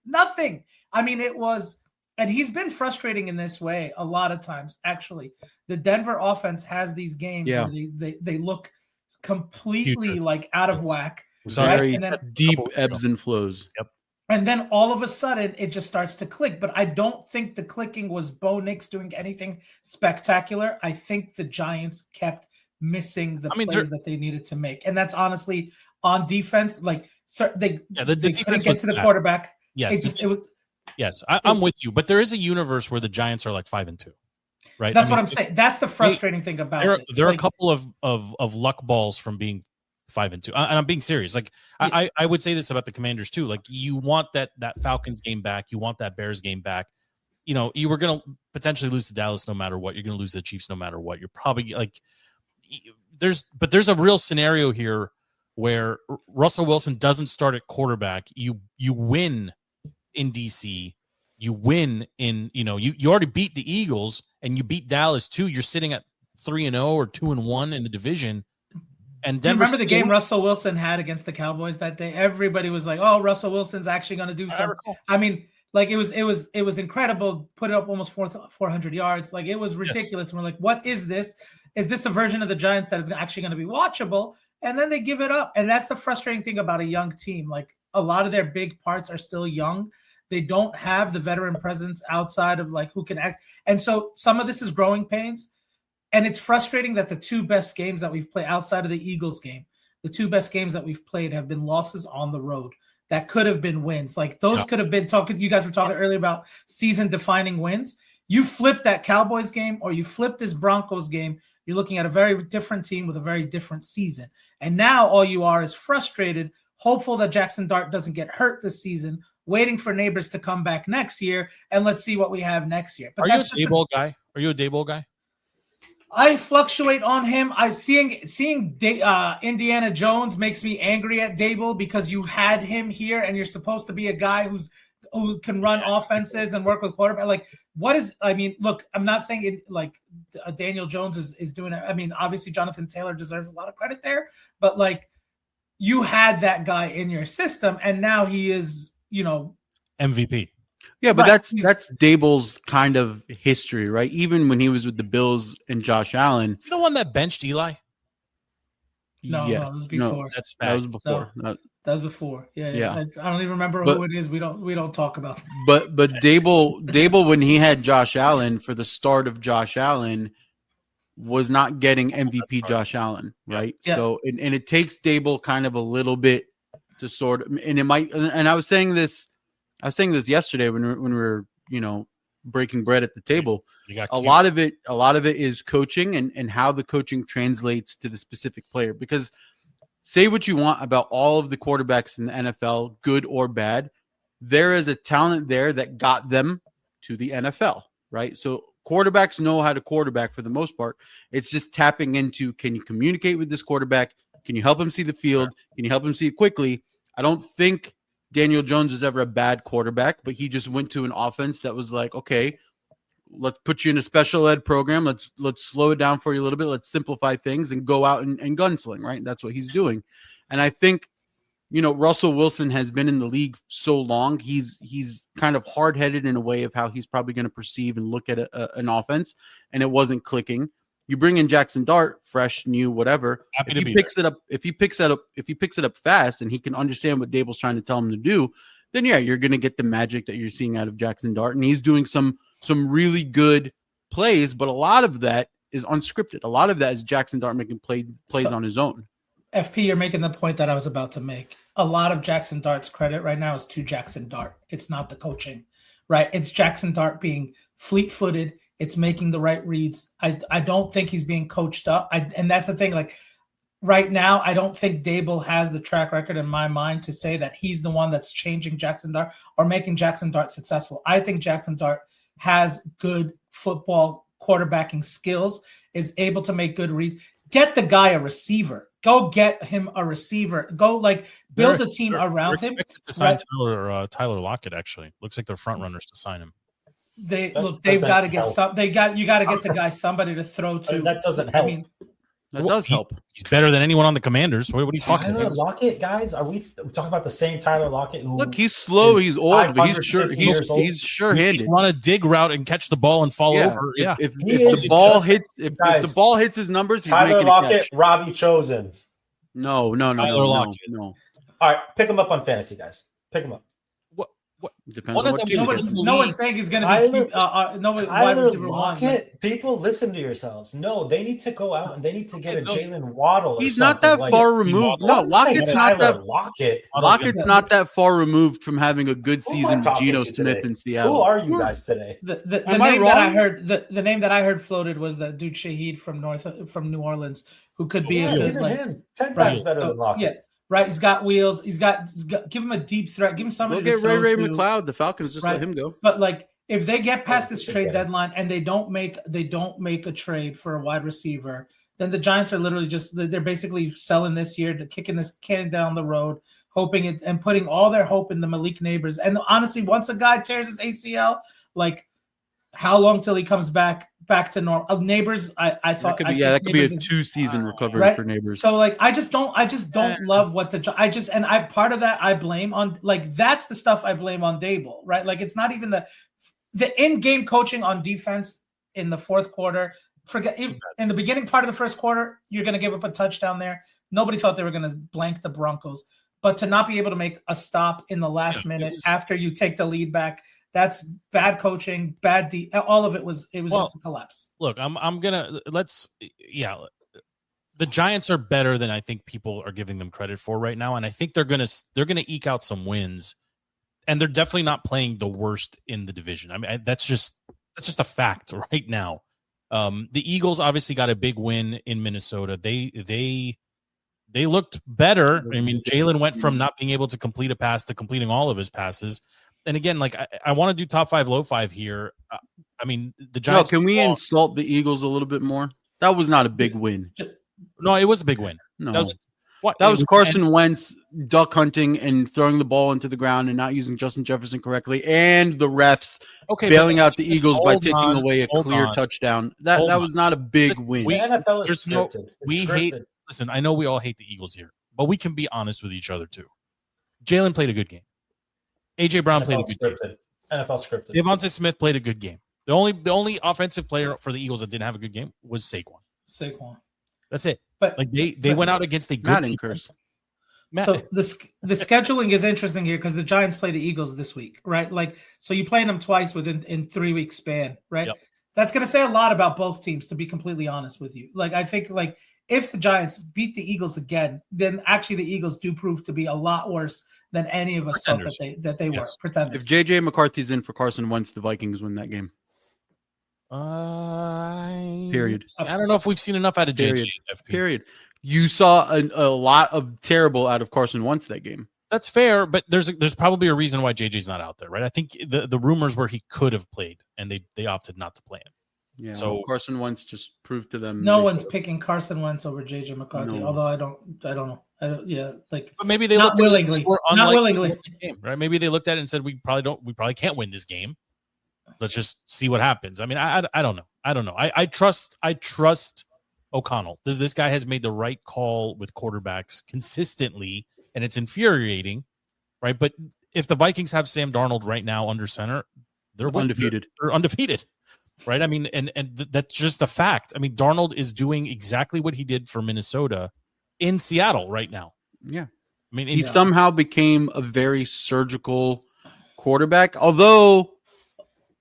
S10: I mean, it was, and he's been frustrating in this way a lot of times, actually. The Denver offense has these games where they look completely like out of whack.
S6: Very deep ebbs and flows.
S8: Yep.
S10: And then all of a sudden, it just starts to click. But I don't think the clicking was Bo Nix doing anything spectacular. I think the Giants kept missing the plays that they needed to make. And that's honestly on defense. Like, they couldn't get to the quarterback.
S8: Yes. I'm with you. But there is a universe where the Giants are like 5-2. Right.
S10: That's what I'm saying. That's the frustrating thing about it.
S8: There are a couple of luck balls from being 5-2, and I'm being serious. Like I would say this about the Commanders too. Like, you want that Falcons game back, you want that Bears game back. You know, you were going to potentially lose to Dallas no matter what. You're going to lose to the Chiefs no matter what. You're probably like there's a real scenario here where Russell Wilson doesn't start at quarterback. You win in DC. You win in, you already beat the Eagles and you beat Dallas too. You're sitting at 3-0 or 2-1 in the division. And Denver,
S10: remember the game Russell Wilson had against the Cowboys that day? Everybody was like, "Oh, Russell Wilson's actually going to do something." I mean, like it was incredible. Put it up almost 400 yards. Like, it was ridiculous. Yes. And we're like, "What is this? Is this a version of the Giants that is actually going to be watchable?" And then they give it up. And that's the frustrating thing about a young team. Like, a lot of their big parts are still young. They don't have the veteran presence outside of like who can act. And so some of this is growing pains. And it's frustrating that the 2 best games that we've played outside of the Eagles game, the 2 best games that we've played have been losses on the road that could have been wins. Like, those could have been you guys were talking earlier about season defining wins. You flip that Cowboys game or you flip this Broncos game, you're looking at a very different team with a very different season. And now all you are is frustrated, hopeful that Jackson Dart doesn't get hurt this season, waiting for Neighbors to come back next year, and let's see what we have next year. But
S8: Are you a Daboll guy?
S10: I fluctuate on him. Seeing Indiana Jones makes me angry at Daboll because you had him here and you're supposed to be a guy who can run offenses and work with quarterback. Like, look, I'm not saying Daniel Jones is doing it. I mean, obviously Jonathan Taylor deserves a lot of credit there, but like, you had that guy in your system and now he is,
S8: MVP.
S6: Yeah, but that's Daboll's kind of history, right? Even when he was with the Bills and Josh Allen.
S8: Is he the one that benched Eli?
S10: No, that was before.
S8: That was before.
S10: That was before. Yeah. I don't even remember who it is. We don't talk about
S6: that. But Daboll, when he had Josh Allen for the start of Josh Allen, was not getting MVP Josh Allen, right? Yeah. So and it takes Daboll kind of a little bit to sort of, and it might. And I was saying this yesterday when we were, breaking bread at the table. A lot of it is coaching and how the coaching translates to the specific player. Because say what you want about all of the quarterbacks in the NFL, good or bad, there is a talent there that got them to the NFL, right? So Quarterbacks know how to quarterback for the most part. It's just tapping into, can you communicate with this quarterback? Can you help him see the field? Can you help him see it quickly? I don't think Daniel Jones is ever a bad quarterback, but he just went to an offense that was like, okay, let's put you in a special ed program. Let's slow it down for you a little bit. Let's simplify things and go out and gunsling, right? That's what he's doing. And I think, Russell Wilson has been in the league so long. He's kind of hard-headed in a way of how he's probably going to perceive and look at an offense, and it wasn't clicking. You bring in Jackson Dart, fresh, new, whatever. If he picks it up fast and he can understand what Dable's trying to tell him to do, then yeah, you're going to get the magic that you're seeing out of Jackson Dart. And he's doing some really good plays, but a lot of that is unscripted. A lot of that is Jackson Dart making plays on his own.
S10: FP, you're making the point that I was about to make. A lot of Jackson Dart's credit right now is to Jackson Dart. It's not the coaching, right? It's Jackson Dart being fleet-footed. It's making the right reads. I don't think he's being coached up. And that's the thing. Like right now, I don't think Dable has the track record in my mind to say that he's the one that's changing Jackson Dart or making Jackson Dart successful. I think Jackson Dart has good football quarterbacking skills, is able to make good reads. Get the guy a receiver. Go get him a receiver. Go build a team around him.
S8: Expected to sign Tyler Lockett. Actually, looks like they're front runners to sign him.
S10: They've got to get some. You got to get the guy somebody to throw to.
S1: That doesn't help.
S6: That does help.
S8: He's better than anyone on the Commanders. What are you talking about?
S1: Tyler Lockett, guys? Are we talking about the same Tyler Lockett?
S6: Look, he's slow. He's old, but he's sure-handed.
S8: Run a dig route and catch the ball and fall over.
S6: If the ball hits his numbers, he's
S1: Tyler
S6: making
S1: Lockett,
S6: a catch.
S1: Robbie Chosen.
S6: No.
S1: All right, pick him up on fantasy, guys. Pick him up.
S6: What? Depends on what
S10: no one's saying he's going to be
S1: Tyler Lockett. People, listen to yourselves. No, they need to go out and they need to get a Jalen Waddle.
S6: He's not that far removed. No, Lockett's not that. Lockett's not that far removed from having a good season with Geno Smith in Seattle.
S1: Who are you guys today?
S10: The name that I heard, the name that I heard floated was that dude Shaheed from New Orleans, who could be
S1: even him 10 times better than Lockett.
S10: Yeah. Right, he's got wheels. He's got give him a deep threat. Give him somebody.
S6: Look at Ray McLeod. The Falcons just let him go.
S10: But if they get past this trade deadline and they don't make a trade for a wide receiver, then the Giants are literally they're basically selling this year, to kicking this can down the road, hoping it and putting all their hope in the Malik Neighbors. And honestly, once a guy tears his ACL, how long till he comes back to normal? Neighbors, I thought
S6: that could be a 2-season recovery for Neighbors.
S10: So I just don't love what part of that I blame on that's the stuff I blame on Dable, right? It's not even the in-game coaching on defense in the fourth quarter. Forget in the beginning part of the first quarter, you're going to give up a touchdown there. Nobody thought they were going to blank the Broncos, but to not be able to make a stop in the last minute after you take the lead back. That's bad coaching, all of it was just a collapse.
S8: Look, the Giants are better than I think people are giving them credit for right now, and I think they're gonna eke out some wins, and they're definitely not playing the worst in the division. I mean, that's just a fact right now. The Eagles obviously got a big win in Minnesota. They looked better. I mean, Jalen went from not being able to complete a pass to completing all of his passes. And again, I want to do top 5, low 5 here. I mean, the Giants.
S6: Can we insult the Eagles a little bit more? That was not a big win.
S8: No, it was a big win.
S6: No, that was Carson Wentz duck hunting and throwing the ball into the ground and not using Justin Jefferson correctly, and the refs bailing out the Eagles by taking away a clear touchdown. That was not a big win.
S1: The NFL is scripted.
S8: Listen, I know we all hate the Eagles here, but we can be honest with each other too. Jalen played a good game. AJ Brown played a good game.
S1: NFL scripted.
S8: Devonta Smith played a good game. The only offensive player for the Eagles that didn't have a good game was Saquon. That's it. But they went out against a good team.
S10: So the scheduling is interesting here because the Giants play the Eagles this week, right? So you playing them twice in 3 week span, right? Yep. That's going to say a lot about both teams, to be completely honest with you. I think if the Giants beat the Eagles again, then actually the Eagles do prove to be a lot worse than any of us thought that they were pretenders.
S6: If JJ McCarthy's in for Carson Wentz, the Vikings win that game. Period.
S8: I don't know if we've seen enough out of JJ.
S6: Period. You saw a lot of terrible out of Carson Wentz that game.
S8: That's fair, but there's probably a reason why JJ's not out there, right? I think the rumors were he could have played, and they opted not to play him.
S6: Yeah.
S8: So
S6: Carson Wentz just proved to them.
S10: No one's picking Carson Wentz over JJ McCarthy.
S6: No.
S10: Although I don't know.
S8: but maybe they
S10: not
S8: looked at it and
S10: willingly.
S8: said, we're
S10: Not
S8: unlikely to
S10: willingly.
S8: win this game, right? Maybe they looked at it and said, we probably can't win this game. Let's just see what happens. I mean, I don't know. I trust O'Connell. This guy has made the right call with quarterbacks consistently, and it's infuriating, right? But if the Vikings have Sam Darnold right now under center, they're
S6: undefeated.
S8: They're undefeated, right? I mean, and that's just a fact. I mean, Darnold is doing exactly what he did for Minnesota in Seattle right now.
S6: Yeah.
S8: I mean,
S6: he somehow became a very surgical quarterback, although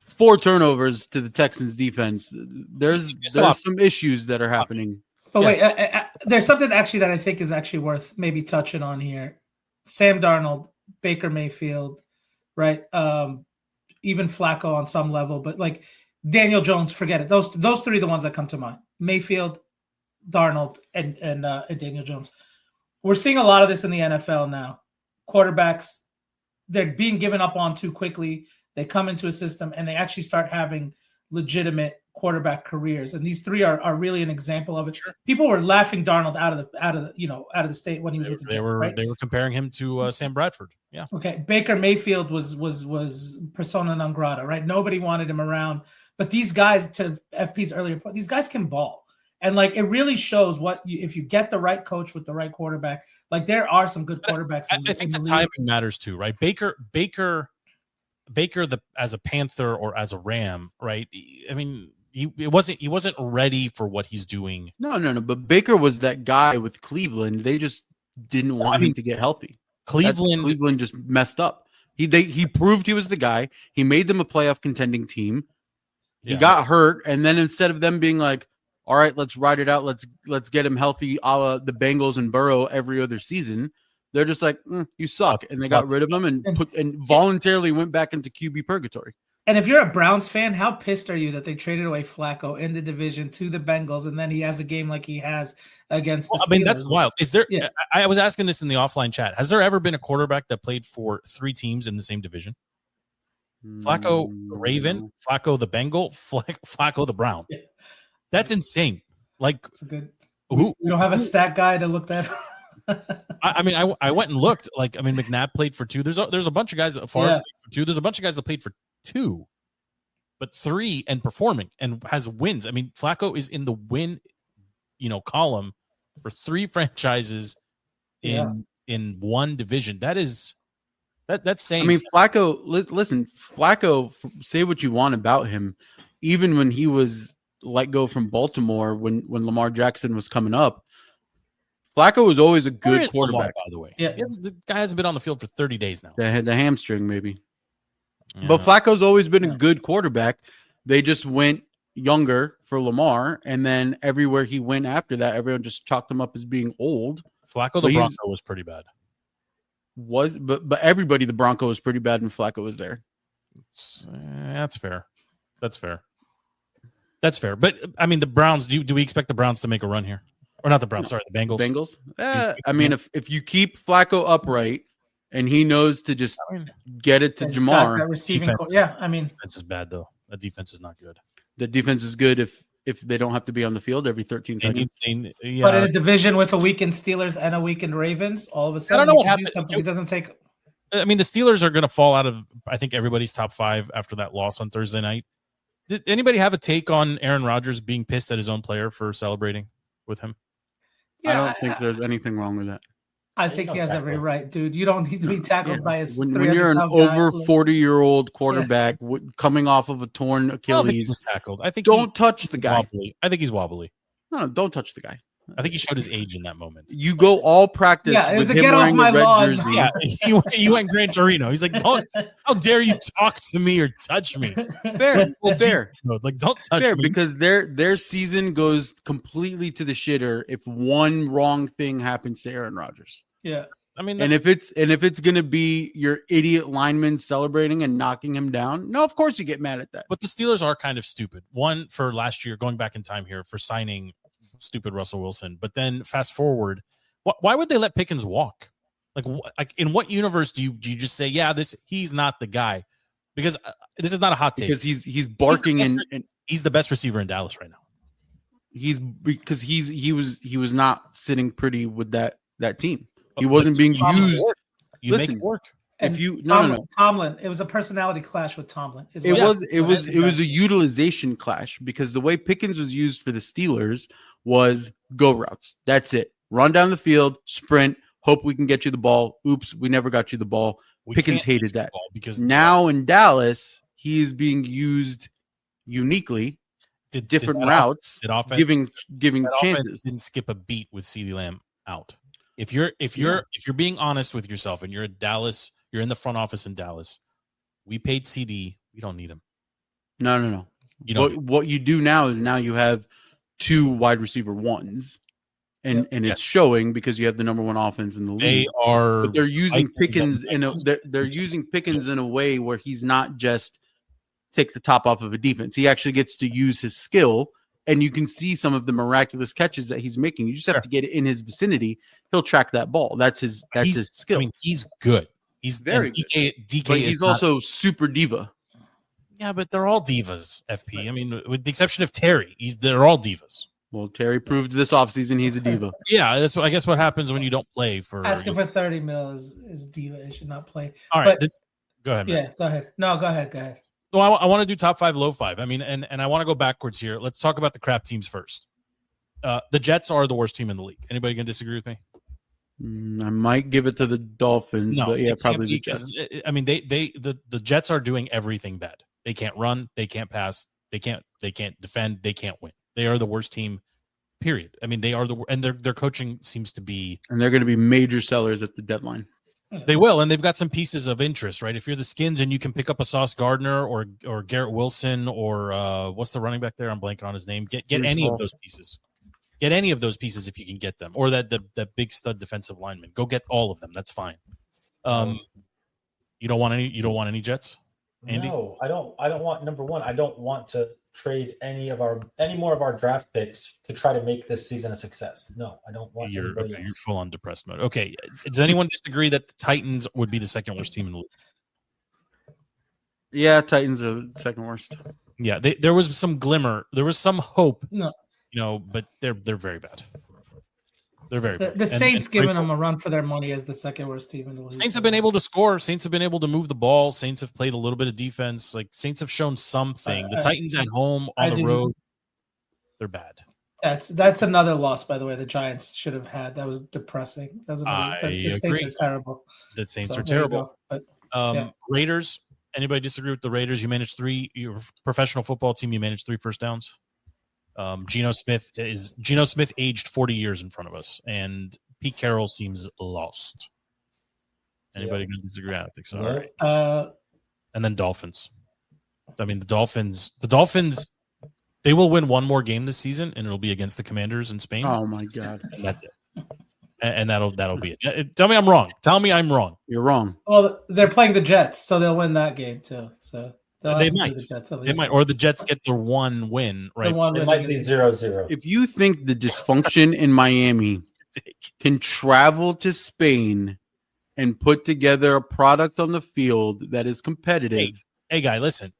S6: 4 turnovers to the Texans defense. There's some issues that are happening.
S10: But wait, there's something actually that I think is actually worth maybe touching on here. Sam Darnold, Baker Mayfield, right? Even Flacco on some level, but like Daniel Jones, forget it. Those 3 are the ones that come to mind. Mayfield, Darnold, and Daniel Jones. We're seeing a lot of this in the NFL now. Quarterbacks, they're being given up on too quickly. They come into a system and they actually start having legitimate quarterback careers. And these 3 are really an example of it. Sure. People were laughing Darnold out of the state when he was with the Jets, right?
S8: They were comparing him to Sam Bradford. Yeah.
S10: Okay. Baker Mayfield was persona non grata, right? Nobody wanted him around. But these guys, to FP's earlier point, these guys can ball. And like it really shows if you get the right coach with the right quarterback. Like there are some good quarterbacks.
S8: I think the timing matters too, right? Baker as a Panther or as a Ram, right? I mean, he wasn't ready for what he's doing.
S6: No. But Baker was that guy with Cleveland. They just didn't want him to get healthy. Cleveland just messed up. He proved he was the guy. He made them a playoff contending team. He got hurt, and then instead of them being like, all right, let's ride it out. Let's get him healthy, a la the Bengals and Burrow every other season. They're just like, you suck, and they got rid of him and voluntarily went back into QB purgatory.
S10: And if you're a Browns fan, how pissed are you that they traded away Flacco in the division to the Bengals, and then he has a game like he has against the Steelers?
S8: I mean, that's wild. Is there? Yeah. I was asking this in the offline chat. Has there ever been a quarterback that played for 3 teams in the same division? Flacco the Raven, Flacco the Bengal, Flacco the Brown. Yeah. That's insane. Like,
S10: that's good. We don't have a stat guy to look that up.
S8: I mean, I went and looked. Like, I mean, McNabb played for 2. There's a bunch of guys that played for 2. There's a bunch of guys that played for 2, but 3 and performing and has wins. I mean, Flacco is in the win, column for 3 franchises in one division. That's saying.
S6: I mean, Flacco. Listen, Flacco. Say what you want about him. Even when he was let go from Baltimore, when Lamar Jackson was coming up, Flacco was always a good quarterback.
S8: Lamar, by the way, the guy hasn't been on the field for 30 days now.
S6: The hamstring, maybe. Yeah. But Flacco's always been a good quarterback. They just went younger for Lamar, and then everywhere he went after that, everyone just chalked him up as being old.
S8: Flacco the Bronco was pretty bad.
S6: But everybody the Bronco was pretty bad when Flacco was there.
S8: That's fair. But I mean, the Browns. Do we expect the Browns to make a run here, or not the Browns? Sorry, the Bengals.
S6: I mean, if you keep Flacco upright and he knows to just get it to Jamar,
S10: I mean,
S8: defense is bad though. The defense is not good.
S6: The defense is good if they don't have to be on the field every 13 seconds.
S10: But in a division with a weakened Steelers and a weakened Ravens, all of a sudden,
S8: I don't know what happened.
S10: It doesn't take.
S8: I mean, the Steelers are going to fall out of, I think, everybody's top 5 after that loss on Thursday night. Did anybody have a take on Aaron Rodgers being pissed at his own player for celebrating with him?
S6: Yeah, I don't think there's anything wrong with that.
S10: I think he has every right, dude. You don't need to be tackled by his.
S6: When you're an over 40-year-old quarterback coming off of a torn Achilles,
S8: he's tackled. I think
S6: don't touch the guy.
S8: Wobbly. I think he's wobbly.
S6: No, don't touch the guy.
S8: I think he showed his age in that moment.
S6: You go all practice.
S10: Yeah, it was
S6: with
S10: a
S6: him
S10: get off
S6: wearing
S10: my
S6: the red
S10: lawn.
S6: jersey.
S8: Yeah, he went Gran Torino. He's like, how dare you talk to me or touch me?
S6: Fair.
S8: Like, don't touch me.
S6: Because their season goes completely to the shitter if one wrong thing happens to Aaron Rodgers.
S10: Yeah.
S8: I mean,
S6: and if it's gonna be your idiot lineman celebrating and knocking him down, no, of course you get mad at that.
S8: But the Steelers are kind of stupid. One, for last year, going back in time here, for signing stupid Russell Wilson. But then fast forward, why would they let Pickens walk? Like in what universe do you just say, he's not the guy? Because this is not a hot take.
S6: Because he's barking and
S8: he's the best receiver in Dallas right now.
S6: He was not sitting pretty with that team. He wasn't being used.
S8: You make it work.
S6: If you
S10: Tomlin, it was a personality clash with Tomlin.
S6: It was a utilization clash because the way Pickens was used for the Steelers was go routes. That's it. Run down the field, sprint, hope we can get you the ball. Oops, we never got you the ball. Pickens hated that
S8: because
S6: now in Dallas, he is being used uniquely to different routes, giving chances.
S8: Didn't skip a beat with CeeDee Lamb out. If you're being honest with yourself and you're at Dallas, you're in the front office in Dallas. We paid CD. We don't need him.
S6: No. What you do now is you have 2 wide receiver ones, and it's showing because you have the number 1 offense in the league. But they're using Pickens using Pickens in a way where he's not just take the top off of a defense. He actually gets to use his skill, and you can see some of the miraculous catches that he's making. You just have to get it in his vicinity. He'll track that ball. That's his skill.
S8: I mean, he's good. He's
S6: very good. DK but he's also super diva.
S8: Yeah, but they're all divas, FP. I mean, with the exception of Terry, they're all divas.
S6: Well, Terry proved this offseason he's a diva.
S8: Yeah, that's I guess what happens when you don't play for
S10: asking for $30 million is diva. It should not play.
S8: All right, go ahead. Man.
S10: Yeah, go ahead. No, go ahead.
S8: So I want to do top 5, low 5. I mean, and I want to go backwards here. Let's talk about the crap teams first. The Jets are the worst team in the league. Anybody gonna disagree with me?
S6: I might give it to the Dolphins, but yeah, probably the Jets.
S8: I mean, the Jets are doing everything bad. They can't run, they can't pass, they can't defend, they can't win. They are the worst team. Period. I mean, they are and their coaching seems to be,
S6: and they're going to be major sellers at the deadline.
S8: They will, and they've got some pieces of interest, right? If you're the Skins and you can pick up a Sauce Gardner or Garrett Wilson or what's the running back there? I'm blanking on his name. Get any of those pieces. Get any of those pieces if you can get them, or that big stud defensive lineman. Go get all of them. That's fine. You don't want any. You don't want any Jets, Andy?
S1: No, I don't. I don't want number one. I don't want to trade any more of our draft picks to try to make this season a success. No, I don't want.
S8: You're full on depressed mode. Okay. Does anyone disagree that the Titans would be the second worst team in the league?
S6: Yeah, Titans are the second worst.
S8: Yeah, there was some glimmer. There was some hope.
S10: No.
S8: But they're very bad. They're very bad.
S10: The Saints giving them a run for their money as the second worst team in the league.
S8: Saints have been able to score. Saints have been able to move the ball. Saints have played a little bit of defense. Like Saints have shown something. The Titans at home on the road, they're bad.
S10: That's another loss, by the way. The Giants should have had. That was depressing. That was the Saints are terrible.
S8: The Saints are terrible. But, Raiders. Anybody disagree with the Raiders? You managed 3. Your professional football team. You managed 3 first downs. Geno Smith aged 40 years in front of us, and Pete Carroll seems lost. Anybody going to disagree? I don't think so. All right. And then Dolphins. I mean, the Dolphins, they will win one more game this season, and it'll be against the Commanders in Spain.
S6: Oh my God.
S8: And that's it. And that'll be it. Tell me I'm wrong. Tell me I'm wrong.
S6: You're wrong.
S10: Well, they're playing the Jets, so they'll win that game too. So
S8: they might. They might, or the Jets get their one win, right?
S1: It might be 0-0.
S6: If you think the dysfunction in Miami can travel to Spain and put together a product on the field that is competitive.
S8: Hey guy, listen.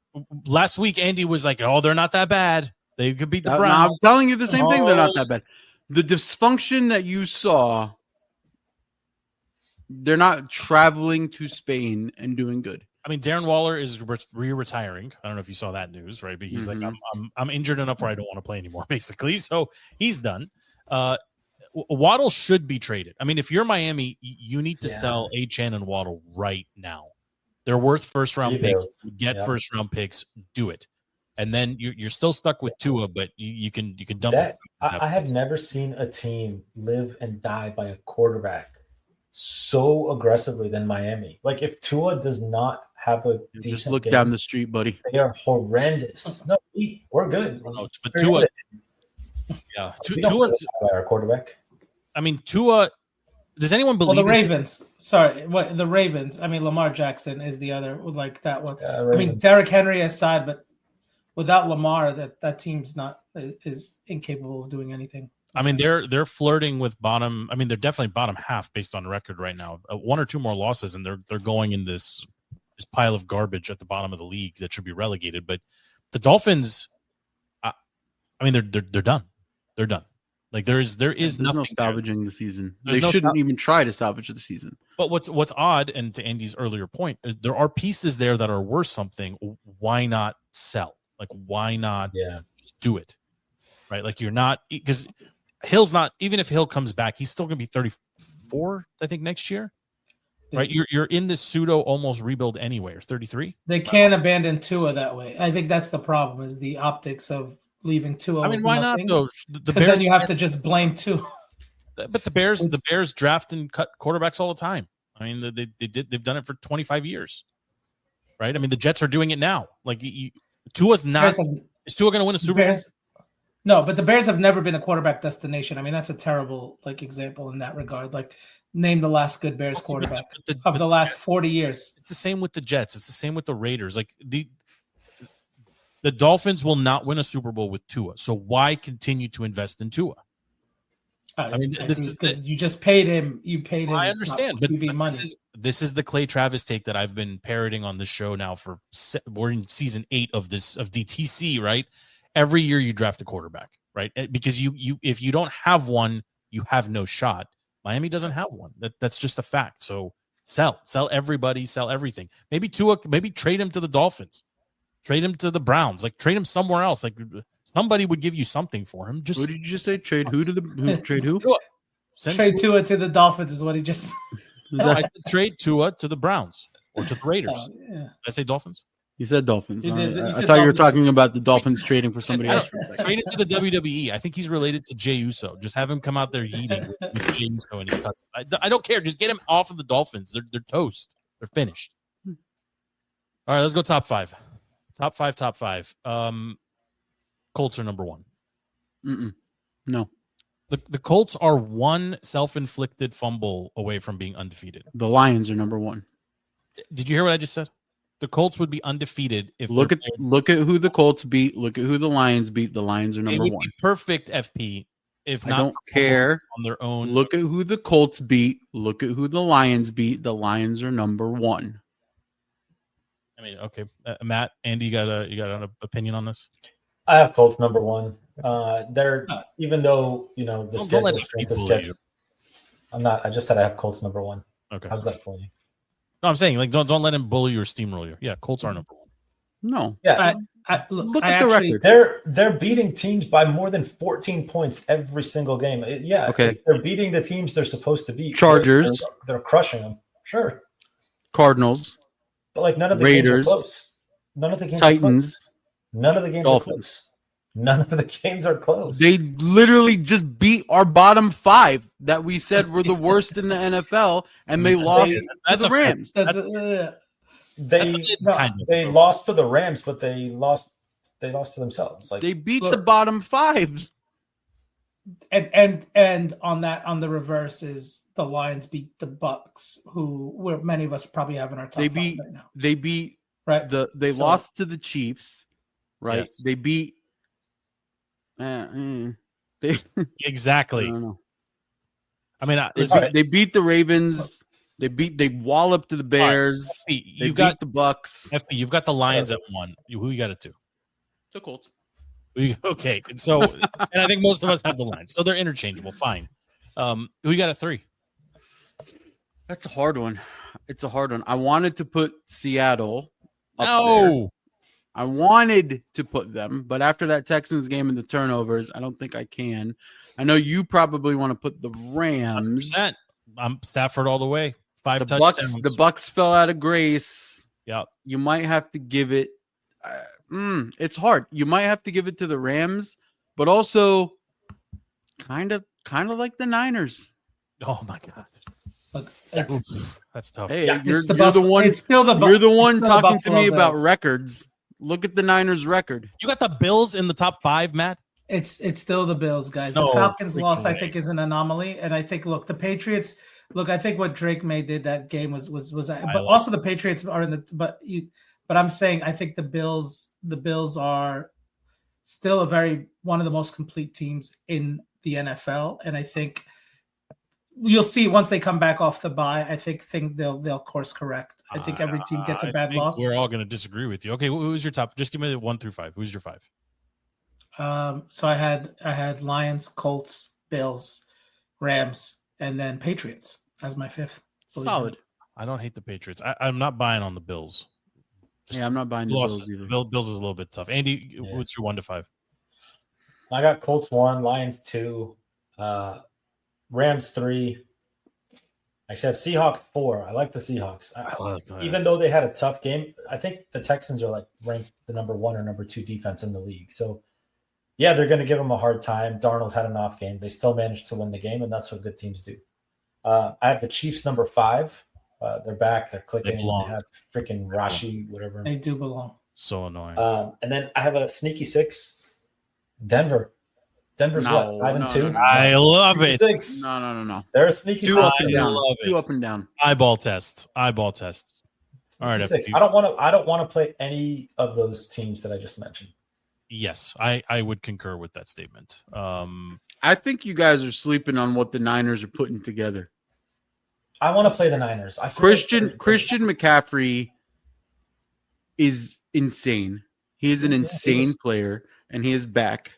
S8: Last week, Andy was like, "Oh, they're not that bad. They could beat the Browns."
S6: No, I'm telling you the same thing. They're not that bad. The dysfunction that you saw, they're not traveling to Spain and doing good.
S8: I mean, Darren Waller is retiring. I don't know if you saw that news, right? But he's like, I'm injured enough where I don't want to play anymore, basically. So he's done. Waddle should be traded. I mean, if you're Miami, you need to sell Achane and Waddle right now. They're worth first-round picks. Get first-round picks. Do it. And then you're still stuck with Tua, but you can dump it.
S1: I have never seen a team live and die by a quarterback so aggressively than Miami. Like, if Tua does not have a decent
S6: just look
S1: game,
S6: down the street, buddy.
S1: They are horrendous. No, we're good.
S8: No, but Tua, yeah, Tua's
S1: our quarterback.
S8: I mean, Tua. Does anyone believe?
S10: Well, the Ravens. Sorry, the Ravens. I mean, Lamar Jackson is the other. Like that one. I mean, Derrick Henry aside, but without Lamar, that team's is incapable of doing anything.
S8: I mean, they're flirting with bottom. I mean, they're definitely bottom half based on record right now. 1 or 2 more losses, and they're going in this this pile of garbage at the bottom of the league that should be relegated. But the Dolphins, I mean, they're done. They're done. Like there's nothing
S6: no salvaging the season.
S8: There's
S6: they
S8: no
S6: shouldn't even try to salvage the season.
S8: But what's odd, and to Andy's earlier point, is there are pieces there that are worth something. Why not sell? Like, why not just do it? Right? Like, you're not, because Hill's not, even if Hill comes back, he's still going to be 34, I think, next year. Right? You're in this pseudo almost rebuild anyway, or 33.
S10: They can't abandon Tua that way. I think that's the problem, is the optics of leaving Tua.
S8: I mean, why not though? The
S10: Bears,
S8: Bears,
S10: then you have to just blame Tua.
S8: But the Bears draft and cut quarterbacks all the time. I mean, they've done it for 25 years, right? I mean, the Jets are doing it now. Like, Tua's not. Is Tua going to win a Super Bowl?
S10: No, but the Bears have never been a quarterback destination. I mean, that's a terrible example in that regard. Like, name the last good Bears quarterback of the last 40 years.
S8: It's the same with the Jets. It's the same with the Raiders. Like, the Dolphins will not win a Super Bowl with Tua. So why continue to invest in Tua?
S10: I mean, you just paid him. You paid him.
S8: I understand, but
S10: money.
S8: This is the Clay Travis take that I've been parroting on this show now we're in season 8 of DTC, right? Every year you draft a quarterback, right? Because you if you don't have one, you have no shot. Miami doesn't have one. That's just a fact. So sell everybody, sell everything. Maybe trade him to the Dolphins, trade him to the Browns, like trade him somewhere else. Like, somebody would give you something for him.
S6: What did you just say? Trade who to the trade who?
S10: Trade Tua to the Dolphins is what he just.
S8: No, I said trade Tua to the Browns or to the Raiders. Did I say Dolphins?
S6: You said Dolphins.
S10: I
S6: thought you were talking about the Dolphins trading for somebody else.
S8: Trade it to the WWE. I think he's related to Jey Uso. Just have him come out there eating with Jey Uso and his cousins. I don't care. Just get him off of the Dolphins. They're toast. They're finished. All right, let's go top 5. Top five. Colts are number 1.
S6: No.
S8: The Colts are one self-inflicted fumble away from being undefeated.
S6: The Lions are number 1.
S8: Did you hear what I just said? The Colts would be undefeated if
S6: look at who the Colts beat. Look at who the Lions beat. The Lions are number 1.
S8: Be perfect FP if
S6: I
S8: not
S6: don't care
S8: on their own.
S6: Look at who the Colts beat. Look at who the Lions beat. The Lions are number 1.
S8: I mean, okay, Matt, Andy, you got an opinion on this?
S1: I have Colts number 1. They're even though the schedule strength of schedule. I'm not. I just said I have Colts number 1.
S8: Okay,
S1: how's that for you?
S8: No, I'm saying like don't let him bully you or steamroll you. Yeah, Colts are number 1.
S6: No,
S1: yeah.
S10: Look
S1: at the record. They're beating teams by more than 14 points every single game.
S6: Okay,
S1: if they're beating the teams they're supposed to beat.
S6: Chargers,
S1: they're crushing them. Sure.
S6: Cardinals,
S1: but like none of the
S6: Raiders,
S1: games are close. None of the games
S6: Titans,
S1: are close. None of the games
S6: Dolphins.
S1: are close. None of the games are close.
S6: They literally just beat our bottom 5 that we said were the worst in the NFL, and they lost to the Rams.
S1: They lost to the Rams, but they lost to themselves. Like
S6: they beat the bottom 5s.
S10: And on the reverse is the Lions beat the Bucks, where many of us probably have in our top 5 right now.
S6: They beat
S10: right.
S6: They lost to the Chiefs, right?
S8: Yes.
S6: They beat.
S8: Exactly.
S6: I don't know.
S8: I mean,
S6: they beat the Ravens. They walloped to the Bears.
S8: Right.
S6: You've got the Bucks.
S8: You've got the Lions at 1. Who you got it to?
S6: The Colts.
S8: Okay, so and I think most of us have the Lions, so they're interchangeable. Fine. Who you got at 3?
S6: That's a hard one. It's a hard one. I wanted to put Seattle up there. I wanted to put them, but after that Texans game and the turnovers, I don't think I can. I know you probably want to put the Rams.
S8: 100%. I'm Stafford all the way. 5
S6: the
S8: touchdowns.
S6: The Bucks fell out of grace.
S8: Yeah,
S6: you might have to give it. It's hard. You might have to give it to the Rams, but also kind of like the Niners.
S8: Oh my God.
S10: Look,
S8: that's tough.
S6: Hey,
S10: yeah,
S6: you're the one.
S10: It's still the
S6: you're the one talking to me
S10: Bills.
S6: about records. Look at the Niners' record.
S8: You got the Bills in the top 5, Matt?
S10: It's still the Bills, guys.
S8: No,
S10: the Falcons loss, I think, is an anomaly. And I think, the Patriots, I think what Drake May did that game was but also the Patriots are in the but I'm saying I think the Bills are still one of the most complete teams in the NFL. And I think you'll see once they come back off the bye. I think they'll course correct. I think every team gets a bad loss.
S8: We're all going to disagree with you. Okay, who's your top? Just give me the 1 through 5. Who's your 5?
S10: So I had Lions, Colts, Bills, Rams, and then Patriots as my 5th.
S6: Solid.
S8: I don't hate the Patriots. I'm not buying on the Bills.
S6: I'm not buying the Bills either.
S8: Bills is a little bit tough. Andy, what's your 1 to 5?
S1: I got Colts 1, Lions 2, Rams 3. Actually, I have Seahawks 4. I like the Seahawks. Even though they had a tough game, I think the Texans are like ranked the number 1 or number 2 defense in the league. So, yeah, they're going to give them a hard time. Darnold had an off game. They still managed to win the game, and that's what good teams do. I have the Chiefs number 5. They're back. They're clicking. They have freaking Rashi, whatever.
S10: They do belong.
S8: So annoying.
S1: And then I have a sneaky 6, Denver. Denver's 5-2.
S6: No.
S8: I love it.
S1: 6.
S6: No.
S1: They're a sneaky 6.
S6: Two up and down.
S8: Eyeball test. All right.
S1: 6. I don't want to play any of those teams that I just mentioned.
S8: Yes, I would concur with that statement.
S6: I think you guys are sleeping on what the Niners are putting together.
S1: I want to play the Niners.
S6: Christian McCaffrey is insane. He is an insane player, and he is back.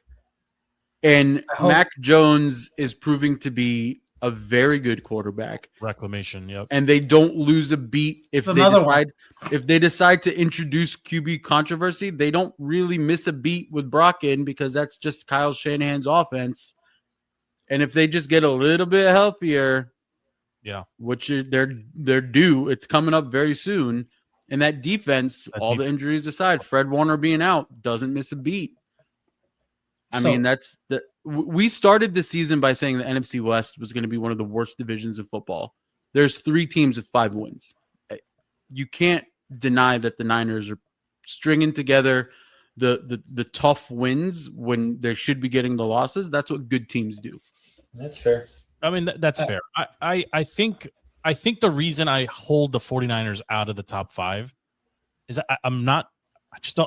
S6: And Mac Jones is proving to be a very good quarterback.
S8: Reclamation, yep.
S6: And they don't lose a beat if they decide to introduce QB controversy. They don't really miss a beat with Brock in because that's just Kyle Shanahan's offense. And if they just get a little bit healthier, which they're due, it's coming up very soon. And that defense, the injuries aside, Fred Warner being out, doesn't miss a beat. I mean, we started the season by saying the NFC West was going to be one of the worst divisions of football. There's 3 teams with 5 wins. You can't deny that the Niners are stringing together the tough wins when they should be getting the losses. That's what good teams do.
S1: That's fair.
S8: I mean, that's fair. I think the reason I hold the 49ers out of the top 5 is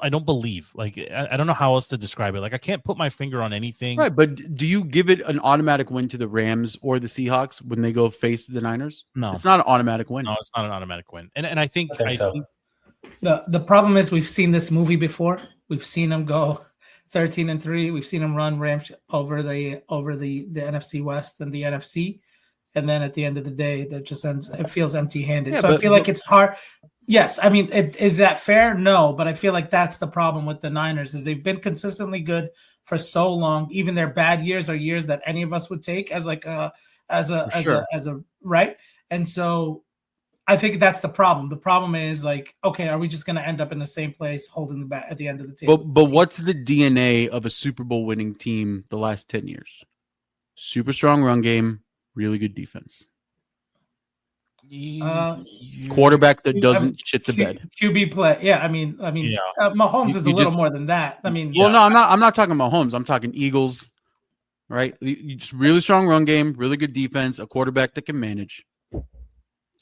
S8: I don't believe. Like, I don't know how else to describe it. Like, I can't put my finger on anything.
S6: Right, but do you give it an automatic win to the Rams or the Seahawks when they go face the Niners?
S8: No.
S6: It's not an automatic win.
S8: No, it's not an automatic win. And I think
S10: the problem is we've seen this movie before. We've seen them go 13-3. We've seen them run Rams over the NFC West and the NFC. And then at the end of the day, it feels empty-handed. I feel like it's hard. Yes, I mean, is that fair? No, but I feel like that's the problem with the Niners is they've been consistently good for so long. Even their bad years are years that any of us would take as a right. And so I think that's the problem. The problem is like, okay, are we just going to end up in the same place holding the bat at the end of the table?
S6: But what's the DNA of a Super Bowl winning team the last 10 years? Super strong run game, really good defense. Quarterback that doesn't shit the bed.
S10: QB play. Yeah, I mean, Mahomes is a little more than that. I mean,
S6: no, I'm not talking Mahomes. I'm talking Eagles, right? You just really strong run game, really good defense, a quarterback that can manage.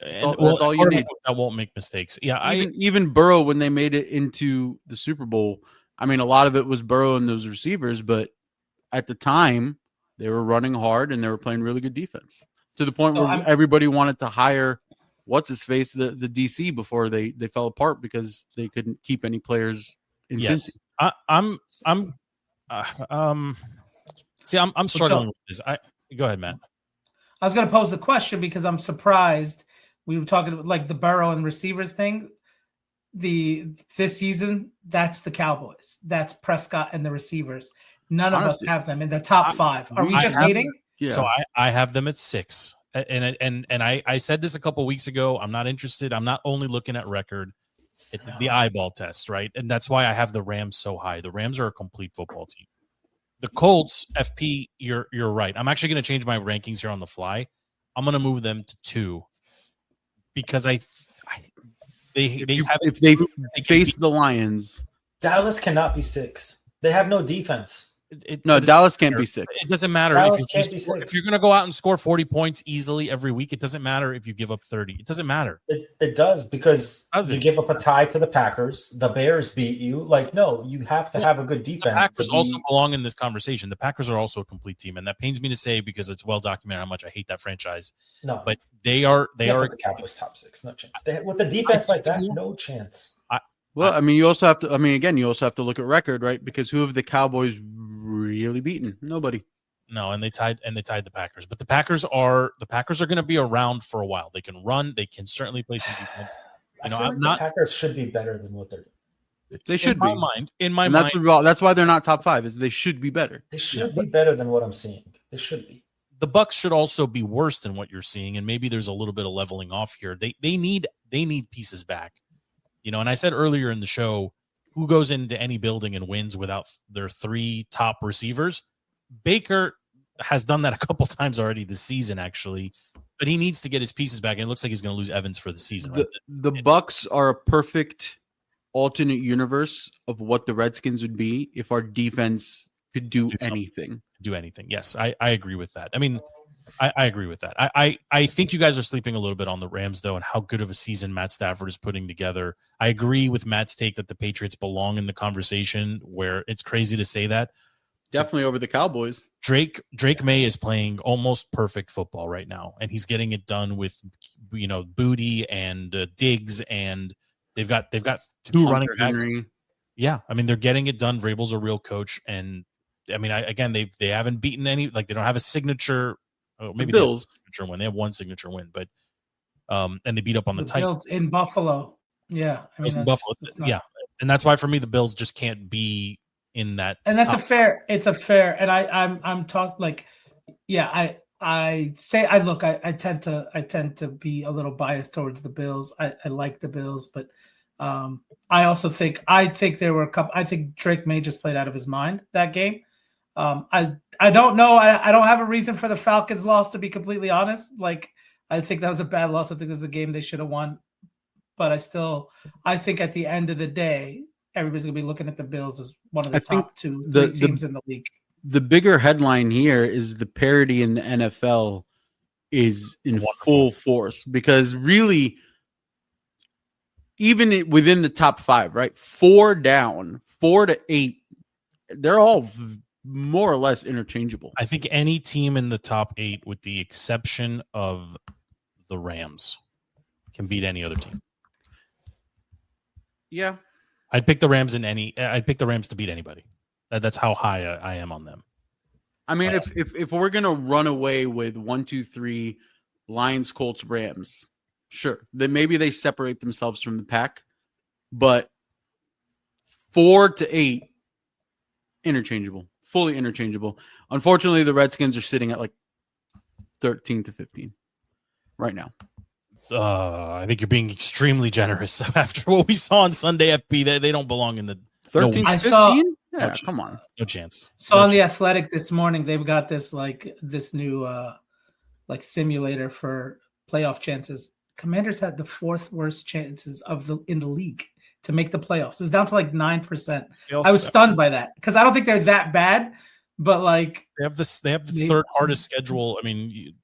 S6: That's all you need.
S8: That won't make mistakes. Yeah,
S6: even Burrow when they made it into the Super Bowl. I mean, a lot of it was Burrow and those receivers, but at the time they were running hard and they were playing really good defense. To the point where everybody wanted to hire what's-his-face, the DC, before they fell apart because they couldn't keep any players in Cincy.
S8: I'm struggling with this. Go ahead, Matt.
S10: I was going to pose the question because I'm surprised. We were talking about like the Burrow and receivers thing. This season, that's the Cowboys. That's Prescott and the receivers. None of us have them in the top 5. Are we just hating?
S6: Yeah.
S8: So I have them at 6, and I said this a couple weeks ago. I'm not interested. I'm not only looking at record. It's the eyeball test, right? And that's why I have the Rams so high. The Rams are a complete football team. The Colts, FP, you're right. I'm actually going to change my rankings here on the fly. I'm going to move them to 2 because if
S6: they face the Lions,
S1: Dallas cannot be 6. They have no defense.
S6: No, Dallas can't be 6.
S8: It doesn't matter if you're going to go out and score 40 points easily every week. It doesn't matter if you give up 30. It doesn't matter.
S1: It does, because you give up a tie to the Packers. The Bears beat you. Like, no, you have to have a good defense.
S8: The Packers also belong in this conversation. The Packers are also a complete team, and that pains me to say because it's well documented how much I hate that franchise.
S1: No,
S8: but they are
S1: the Cowboys top 6. No chance. With a defense like that, no chance.
S6: Well, I mean, you also have to. I mean, again, you also have to look at record, right? Because who have the Cowboys really beaten? Nobody.
S8: No, and they tied the Packers. But the Packers are going to be around for a while. They can run. They can certainly play some defense.
S1: I feel like the Packers should be better than what they're doing.
S6: They should be.
S8: In my mind,
S6: that's why they're not top 5. Is they should be better.
S1: They should be better than what I'm seeing. They should be.
S8: The Bucs should also be worse than what you're seeing, and maybe there's a little bit of leveling off here. They need pieces back. And I said earlier in the show, who goes into any building and wins without their 3 top receivers? Baker has done that a couple times already this season, actually, but he needs to get his pieces back. And it looks like he's going to lose Evans for the season. Right?
S6: The Bucs are a perfect alternate universe of what the Redskins would be if our defense could do anything.
S8: Do anything. Yes, I agree with that. I mean, I agree with that. I think you guys are sleeping a little bit on the Rams, though, and how good of a season Matt Stafford is putting together. I agree with Matt's take that the Patriots belong in the conversation, where it's crazy to say that.
S6: Definitely over the Cowboys.
S8: Drake May is playing almost perfect football right now, and he's getting it done with Booty and Diggs, and they've got 2
S6: Hunter
S8: running backs.
S6: Henry.
S8: Yeah, I mean, they're getting it done. Vrabel's a real coach, and I mean, they haven't beaten any. Like, they don't have a signature. Oh, maybe
S6: the Bills
S8: signature win. They have one signature win, but and they beat up on the Titans
S10: Bills in Buffalo. Yeah, I mean,
S8: Buffalo. Yeah, and that's why for me the Bills just can't be in that.
S10: And that's It's a fair. And I'm tossed like, yeah. I tend to be a little biased towards the Bills. I like the Bills, but I also think there were a couple. I think Drake May just played out of his mind that game. I don't know. I don't have a reason for the Falcons loss, to be completely honest. Like, I think that was a bad loss. I think it was a game they should have won. But I think at the end of the day, everybody's going to be looking at the Bills as one of the top 2 teams in the league.
S6: The bigger headline here is the parity in the NFL is in full force, because really, even within the top 5, right? 4 down, 4 to 8, they're all more or less interchangeable.
S8: I think any team in the top 8, with the exception of the Rams, can beat any other team.
S6: Yeah.
S8: I'd pick the Rams I'd pick the Rams to beat anybody. That's how high I am on them.
S6: I mean, if we're going to run away with 1, 2, 3, Lions, Colts, Rams, sure. Then maybe they separate themselves from the pack, but 4 to 8, interchangeable. Fully interchangeable. Unfortunately, the Redskins are sitting at like 13 to 15 right now.
S8: I think you're being extremely generous after what we saw on Sunday. FP, they don't belong in the
S6: 13 to 15? Yeah, come on.
S8: No chance.
S10: So on The Athletic this morning, they've got this new simulator for playoff chances. Commanders had the 4th worst chances in the league to make the playoffs. It's down to like 9%. I was stunned by that, because I don't think they're that bad, but like
S8: they have the 3rd hardest schedule. I mean,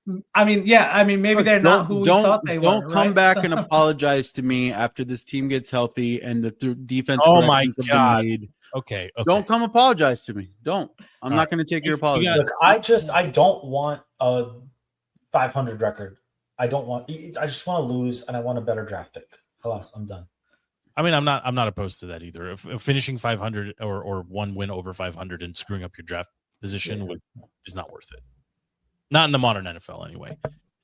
S10: maybe they're not who we thought they were.
S6: Don't come back and apologize to me after this team gets healthy and the defense.
S8: Oh my God. Okay.
S6: Don't come apologize to me. Don't. I'm not going to take your apology.
S1: Look, I don't want a 500 record. I just want to lose, and I want a better draft pick. Halas, I'm done.
S8: I mean, I'm not opposed to that either. If finishing 500 or 1 win over 500 and screwing up your draft position is not worth it. Not in the modern NFL, anyway.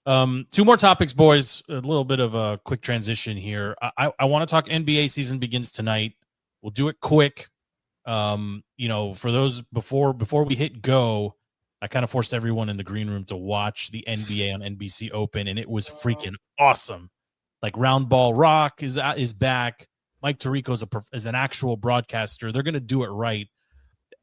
S8: 2 more topics, boys. A little bit of a quick transition here. I want to talk NBA season begins tonight. We'll do it quick. For those before we hit go, I kind of forced everyone in the green room to watch the NBA on NBC Open, and it was freaking awesome. Like, Round Ball Rock is back. Mike Tirico is an actual broadcaster. They're going to do it right.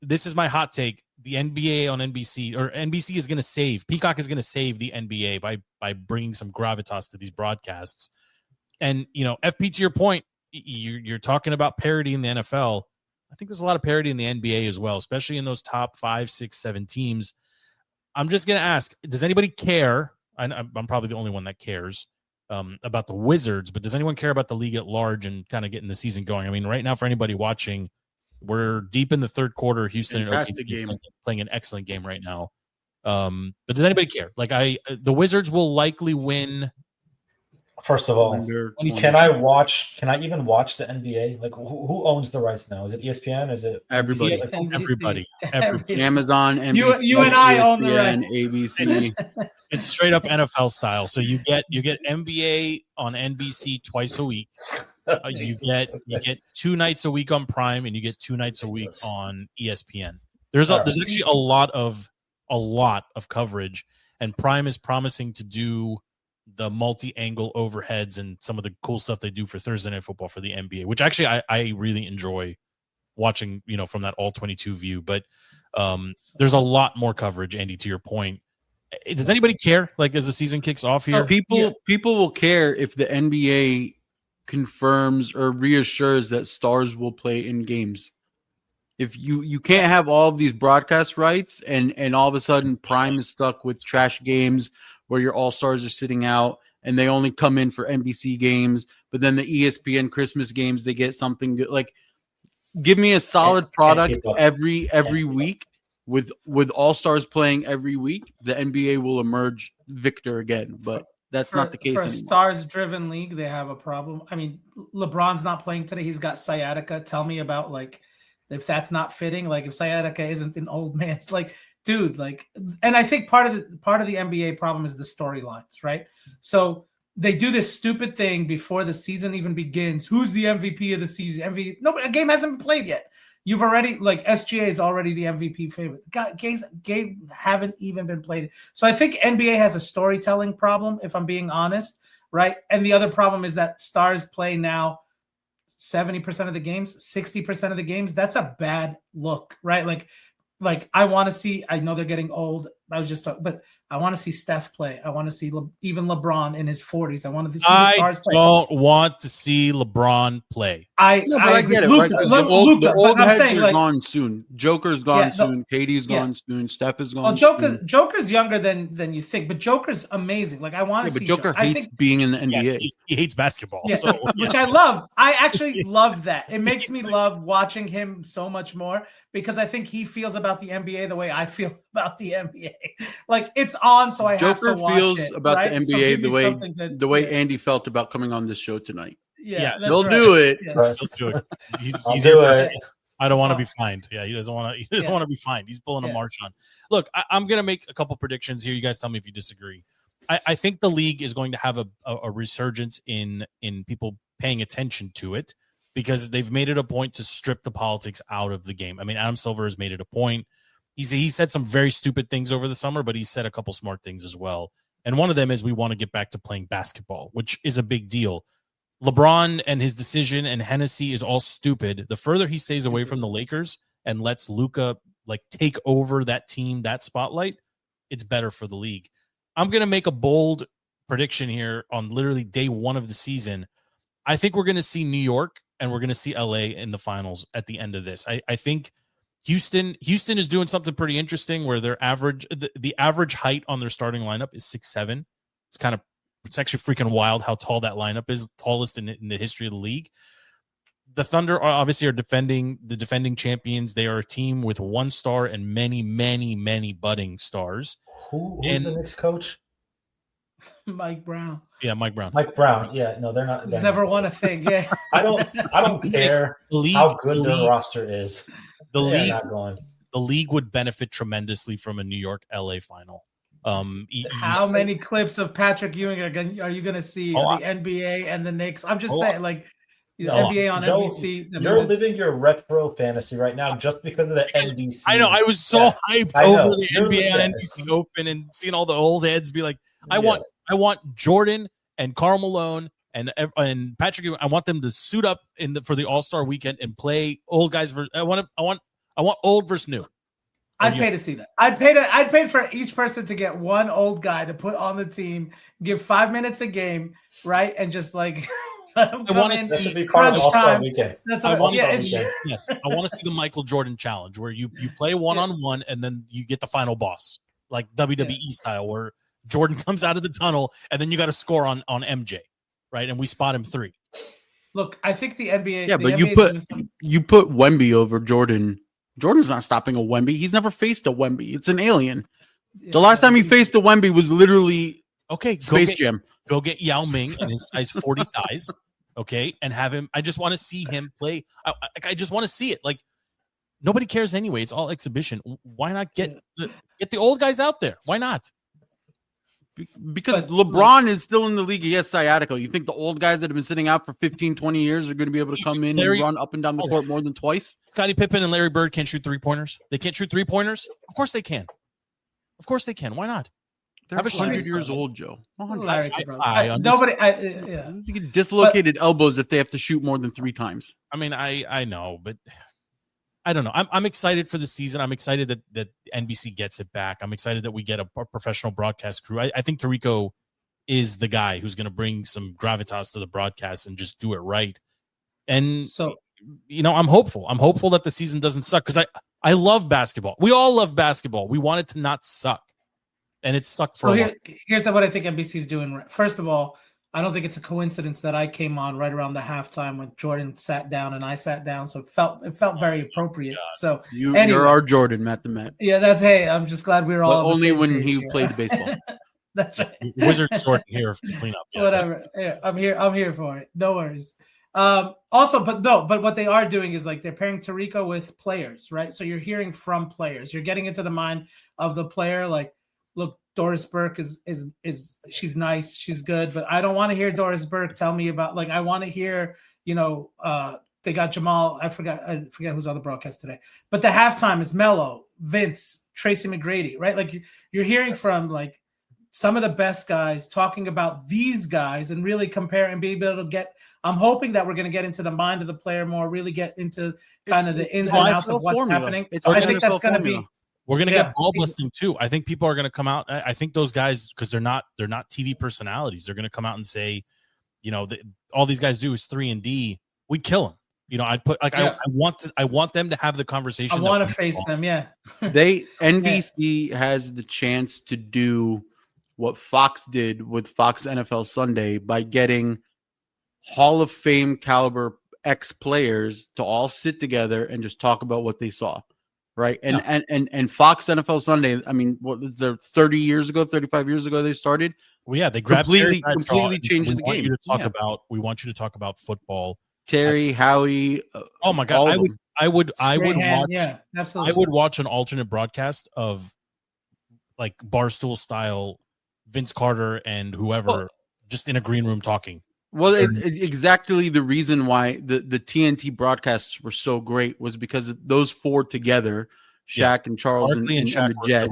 S8: This is my hot take. The NBA on NBC, or NBC is going to save. Peacock is going to save the NBA by bringing some gravitas to these broadcasts. And, FP, to your point, you're talking about parity in the NFL. I think there's a lot of parity in the NBA as well, especially in those top 5, 6, 7 teams. I'm just going to ask, does anybody care? I'm probably the only one that cares about the Wizards, but does anyone care about the league at large and kind of getting the season going? I mean, right now, for anybody watching, we're deep in the third quarter. Houston and OKC playing an excellent game right now. But does anybody care? Like the Wizards will likely win.
S1: First of all, can I even watch the NBA? Like, who owns the rights now? Is it ESPN? Is it
S6: everybody?
S8: Everybody.
S6: Amazon, NBC,
S10: you and I
S6: ESPN,
S10: own the rights.
S6: ABC.
S8: It's straight up NFL style. So you get NBA on NBC twice a week. You get 2 nights a week on Prime, and you get 2 nights a week on ESPN. There's actually a lot of coverage, and Prime is promising to do the multi-angle overheads and some of the cool stuff they do for Thursday Night Football for the NBA, which actually I really enjoy watching, from that all 22 view. But there's a lot more coverage, Andy, to your point. Does anybody care? Like, as the season kicks off here,
S6: people will care if the NBA confirms or reassures that stars will play in games. If you can't have all of these broadcast rights and all of a sudden Prime is stuck with trash games where your all-stars are sitting out and they only come in for NBC games, but then the ESPN Christmas games, they get something good. Like, give me a solid product every week with all-stars playing every week. The NBA will emerge victor again, but that's not the case
S10: for
S6: anymore.
S10: a stars-driven league, they have a problem. I mean, LeBron's not playing today. He's got sciatica. Tell me about, like, if that's not fitting, like if sciatica isn't an old man's, like, dude, like, and I think part of the NBA problem is the storylines, right? So they do this stupid thing before the season even begins. Who's the MVP of the season? No, a game hasn't been played yet. You've already, like, SGA is already the MVP favorite. Games haven't even been played. So I think NBA has a storytelling problem, if I'm being honest, right? And the other problem is that stars play now 70% of the games, 60% of the games. That's a bad look, right? Like I want to see, I know they're getting old. I was just talking, but I want to see Steph play. I want to see even LeBron in his 40s. I want to see the stars play.
S8: I don't want to see LeBron play.
S6: I get it.
S10: Luka,
S6: right?
S10: Luka,
S6: the old heads
S10: saying,
S6: are gone soon. Joker's gone soon. KD's gone soon. Steph is gone.
S10: Well, Joker's younger than you think, but Joker's amazing. Like, I want to see.
S6: But Joker hates being in the NBA.
S8: Yeah, he hates basketball.
S10: Yeah,
S8: so,
S10: which I love. I actually love that. It makes me love watching him so much more because I think he feels about the NBA the way I feel about the NBA. Like, it's on, so I have to watch
S6: feels
S10: it,
S6: about
S10: right?
S6: the NBA the way Andy felt about coming on this show tonight.
S10: Yeah,
S6: he'll do it.
S8: He'll do it. He's
S1: do it.
S8: I don't want to be fined. Yeah, he doesn't want to. He doesn't want to be fined. He's pulling a Marshawn. Look, I'm gonna make a couple predictions here. You guys tell me if you disagree. I think the league is going to have a resurgence in people paying attention to it because they've made it a point to strip the politics out of the game. I mean, Adam Silver has made it a point. He said some very stupid things over the summer, but he said a couple smart things as well. And one of them is we want to get back to playing basketball, which is a big deal. LeBron and his decision and Hennessy is all stupid. The further he stays away from the Lakers and lets Luka take over that team, that spotlight, it's better for the league. I'm going to make a bold prediction here on literally day one of the season. I think we're going to see New York and we're going to see LA in the finals at the end of this. I think Houston is doing something pretty interesting where their the average height on their starting lineup is 6'7". It's actually freaking wild how tall that lineup is, tallest in the history of the league. The Thunder are the defending champions. They are a team with one star and many, many, many budding stars.
S1: Who's the Knicks coach?
S10: Mike Brown.
S8: Yeah, Mike Brown.
S1: Mike Brown. Yeah, no, they're not.
S10: He's never won a thing. Yeah,
S1: I don't care how good their roster is.
S8: The league,
S1: not going.
S8: The league would benefit tremendously from a New York LA final.
S10: How many clips of Patrick Ewing are you going to see the NBA and the Knicks? I'm just saying, NBA on NBC.
S1: You're living your retro fantasy right now just because of the NBC.
S8: I know. I was so hyped over the NBA on NBC Open and seeing all the old heads be like, I want Jordan and Karl Malone and Patrick Ewing. I want them to suit up for the All-Star weekend and play old guys. I want old versus new.
S10: I'd pay to see that. I'd pay for each person to get one old guy to put on the team, give 5 minutes a game, right? And just Let him
S8: I want to
S1: That should
S8: see
S1: be part of
S10: crunch
S1: All-Star
S10: time.
S1: Weekend.
S10: That's
S8: I
S10: what
S8: want
S10: yeah,
S8: to
S10: it's,
S8: see, yes, I want to see the Michael Jordan challenge where you play one-on-one and then you get the final boss, like WWE style, where Jordan comes out of the tunnel and then you got to score on MJ, right? And we spot him 3.
S10: Look, I think the NBA.
S6: Yeah,
S10: the
S6: but
S10: NBA
S6: you put Wemby over Jordan. Jordan's not stopping a Wemby. He's never faced a Wemby. It's an alien. The last time he faced a Wemby was literally Space Jam.
S8: Go get Yao Ming and his size 40 thighs, okay, and have him. I just want to see him play. I just want to see it. Like, nobody cares anyway. It's all exhibition. Why not get the old guys out there? Why not?
S6: Because LeBron is still in the league. He has sciatica. You think the old guys that have been sitting out for 15, 20 years are going to be able to come in and run up and down the court more than twice?
S8: Scottie Pippen and Larry Bird can't shoot 3-pointers. They can't shoot 3-pointers? Of course they can. Of course they can. Why not?
S6: They're 100 years old, Joe.
S10: Larry,
S8: nobody.
S6: You get dislocated elbows if they have to shoot more than 3 times.
S8: I mean, I know, but I don't know. I'm excited for the season. I'm excited that NBC gets it back. I'm excited that we get a professional broadcast crew. I think Tirico is the guy who's going to bring some gravitas to the broadcast and just do it right. And
S10: so,
S8: I'm hopeful. I'm hopeful that the season doesn't suck because I love basketball. We all love basketball. We want it to not suck, and it sucked for a while.
S10: Here's what I think NBC is doing. First of all, I don't think it's a coincidence that I came on right around the halftime when Jordan sat down and I sat down. So it felt very appropriate. So
S6: you're our Jordan, Matt the Met.
S10: Yeah, I'm just glad we were all.
S6: But only when he played baseball.
S10: That's right.
S8: Wizard Jordan here to clean up.
S10: Yeah, whatever. Yeah, I'm here for it. No worries. Also, but what they are doing is like they're pairing Tirico with players, right? So you're hearing from players. You're getting into the mind of the player. Like, look, Doris Burke is she's nice, she's good, but I don't want to hear Doris Burke tell me about, like, I want to hear, they got Jamal. I forget who's on the broadcast today, but the halftime is Melo, Vince, Tracy McGrady, right? Like you're hearing from like some of the best guys talking about these guys and really compare and be able to get. I'm hoping that we're going to get into the mind of the player more, really get into kind of the ins and outs of what's happening. I think that's going to be.
S8: We're going to get ball busting too. I think people are going to come out. I think those guys, because they're not TV personalities, they're going to come out and say, all these guys do is 3-and-D. We'd kill them. I want them to have the conversation.
S10: I want to face them. Yeah.
S6: NBC has the chance to do what Fox did with Fox NFL Sunday by getting Hall of Fame caliber ex-players to all sit together and just talk about what they saw. Right. And Fox NFL Sunday, I mean, what was there 30 years ago, 35 years ago they started?
S8: Well, yeah, they grabbed
S6: completely changed the game.
S8: We want you to talk about football.
S6: Terry, Howie.
S8: Oh my God. I would watch.
S10: Yeah, absolutely.
S8: I would watch an alternate broadcast of like Barstool style Vince Carter and whoever just in a green room talking.
S6: Well, exactly the reason why the TNT broadcasts were so great was because those 4 together, Shaq and Charles and the Jet,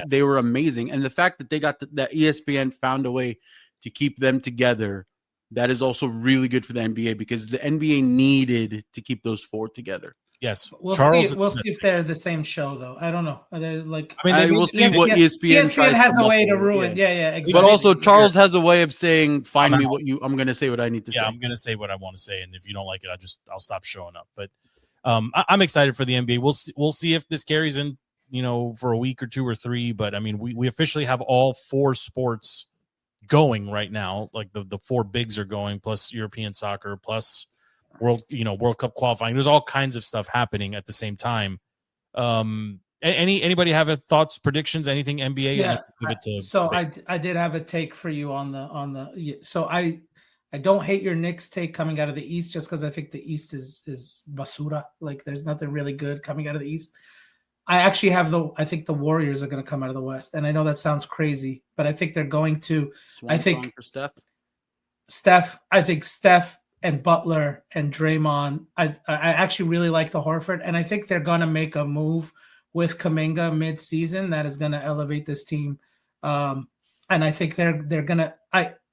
S6: they were amazing. And the fact that they got that ESPN found a way to keep them together, that is also really good for the NBA because the NBA needed to keep those 4 together.
S8: Yes,
S10: we'll see if they're the same show though. I don't know.
S6: We'll see what ESPN
S10: has a way to ruin. Yeah, exactly.
S6: But also, Charles has a way of saying, "Find me what you." I'm going to say what I need to say.
S8: Yeah, I'm going to say what I want to say, and if you don't like it, I'll stop showing up. But I'm excited for the NBA. We'll see if this carries in, for a week or 2 or 3. But I mean, we officially have all 4 sports going right now. Like the 4 bigs are going, plus European soccer, plus World Cup qualifying. There's all kinds of stuff happening at the same time. Anybody have thoughts, predictions, anything NBA?
S10: Yeah. I did have a take for you on the. So I don't hate your Knicks take coming out of the East just because I think the East is basura. Like there's nothing really good coming out of the East. I actually I think the Warriors are going to come out of the West, and I know that sounds crazy, but I think they're going to. I think for Steph. I think Steph and Butler and Draymond. I actually really like the Horford, and I think they're going to make a move with Kuminga mid-season that is going to elevate this team. And I think they're going to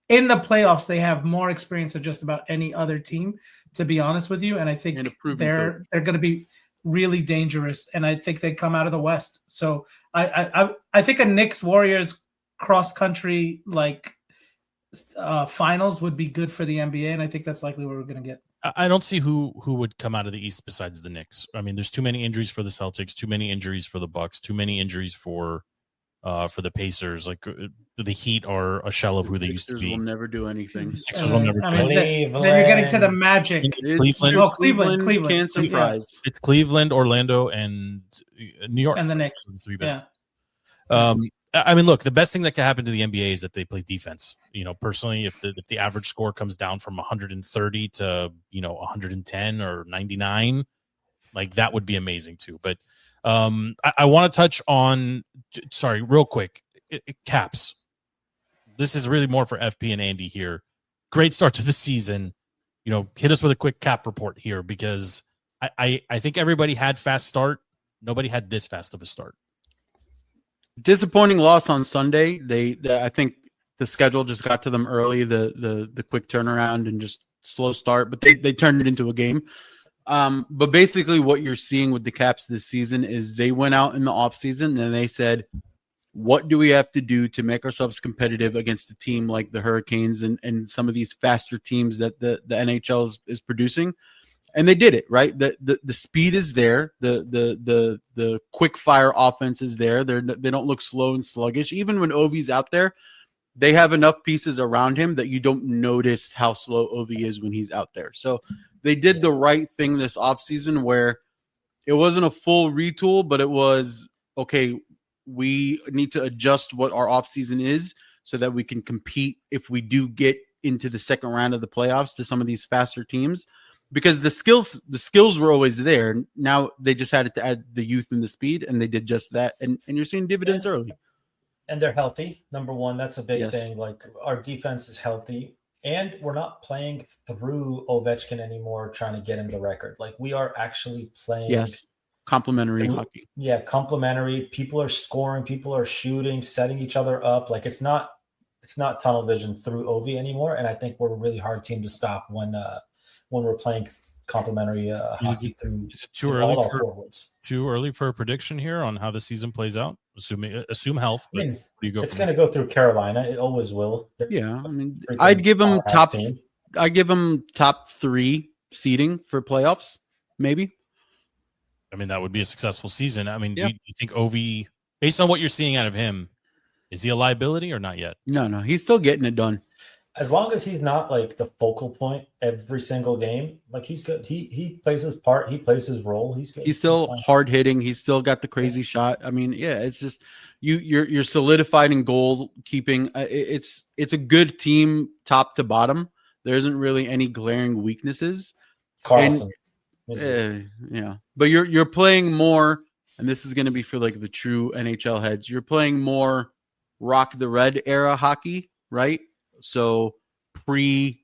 S10: in the playoffs they have more experience of just about any other team, to be honest with you. And I think they're going to be really dangerous, and I think they come out of the West. So I think a Knicks Warriors cross country like finals would be good for the NBA, and I think that's likely what we're going to get.
S8: I don't see who would come out of the East besides the Knicks. I mean, there's too many injuries for the Celtics, too many injuries for the Bucks, too many injuries for the Pacers. Like the Heat are a shell of who they used to be.
S6: Will never do anything.
S8: The Sixers will never do
S10: anything. Then you're getting to the Magic.
S8: Cleveland
S6: can't surprise.
S8: It's Cleveland, Orlando, and New York,
S10: and the Knicks.
S8: The three best. Yeah. I mean, look, the best thing that can happen to the NBA is that they play defense. You know, personally, if the average score comes down from 130 to 110 or 99, like that would be amazing too. But I want to touch on, real quick, caps. This is really more for FP and Andy here. Great start to the season. Hit us with a quick cap report here, because I think everybody had fast start. Nobody had this fast of a start.
S6: Disappointing loss on Sunday. I think the schedule just got to them early, the quick turnaround and just slow start, but they turned it into a game. But basically what you're seeing with the Caps this season is they went out in the offseason and they said, what do we have to do to make ourselves competitive against a team like the Hurricanes and some of these faster teams that the NHL is producing? And they did it, right? The speed is there. The quick fire offense is there. They don't look slow and sluggish. Even when Ovi's out there, they have enough pieces around him that you don't notice how slow Ovi is when he's out there. So they did the right thing this offseason, where it wasn't a full retool, but it was, okay, we need to adjust what our offseason is so that we can compete if we do get into the second round of the playoffs to some of these faster teams. Because the skills were always there. Now they just had to add the youth and the speed, and they did just that. And you're seeing dividends early.
S1: And they're healthy. Number one, that's a big thing. Like, our defense is healthy, and we're not playing through Ovechkin anymore, trying to get him the record. Like, we are actually playing.
S6: Complementary hockey.
S1: Yeah, complementary. People are scoring. People are shooting, setting each other up. Like, it's not tunnel vision through Ovi anymore. And I think we're a really hard team to stop when we're playing complementary hockey through.
S8: Is it too early forwards? Too early for a prediction here on how the season plays out? Assume health.
S1: I mean, it's going to go through Carolina. It always will.
S6: I mean, I'd give them top 3 seeding for playoffs, maybe.
S8: I mean, that would be a successful season. I mean, do you think Ovi, based on what you're seeing out of him, is he a liability or not yet?
S6: No, he's still getting it done.
S1: As long as he's not like the focal point every single game, like, he's good. He plays his part. He plays his role. He's good.
S6: He's still hard hitting. He's still got the crazy shot. I mean, it's just you're solidified in goal keeping. It's a good team top to bottom. There isn't really any glaring weaknesses.
S1: Carlson.
S6: But you're playing more, and this is going to be for like the true NHL heads. You're playing more Rock the Red era hockey, right? So pre-Wilson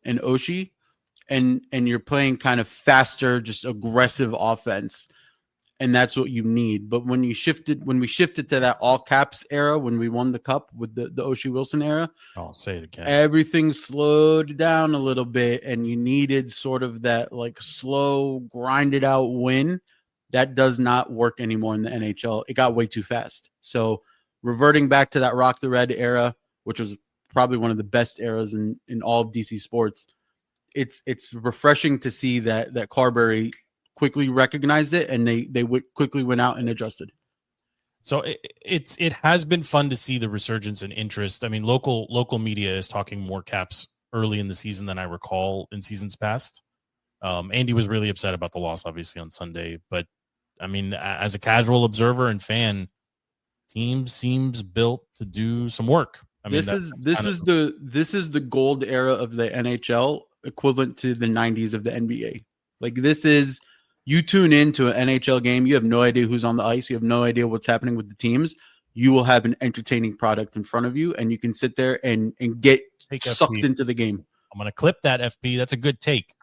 S6: and Oshie, and you're playing kind of faster, just aggressive offense, and that's what you need. But when we shifted to that all caps era, when we won the cup with the Oshie Wilson era,
S8: I'll say it again,
S6: everything slowed down a little bit, and you needed sort of that like slow, grinded out win. That does not work anymore in the NHL. It got way too fast. So reverting back to that Rock the Red era, which was probably one of the best eras in all of DC sports, it's refreshing to see that Carberry quickly recognized it, and they quickly went out and adjusted.
S8: So it has been fun to see the resurgence in interest. I mean, local media is talking more Caps early in the season than I recall in seasons past. Andy was really upset about the loss, obviously, on Sunday, but I mean, as a casual observer and fan, team seems built to do some work. I mean,
S6: this is the gold era of the NHL, equivalent to the 90s of the NBA. Like, this is, you tune into an NHL game, you have no idea who's on the ice, you have no idea what's happening with the teams. You will have an entertaining product in front of you, and you can sit there and get sucked into the game.
S8: I'm going to clip that, FP. That's a good take.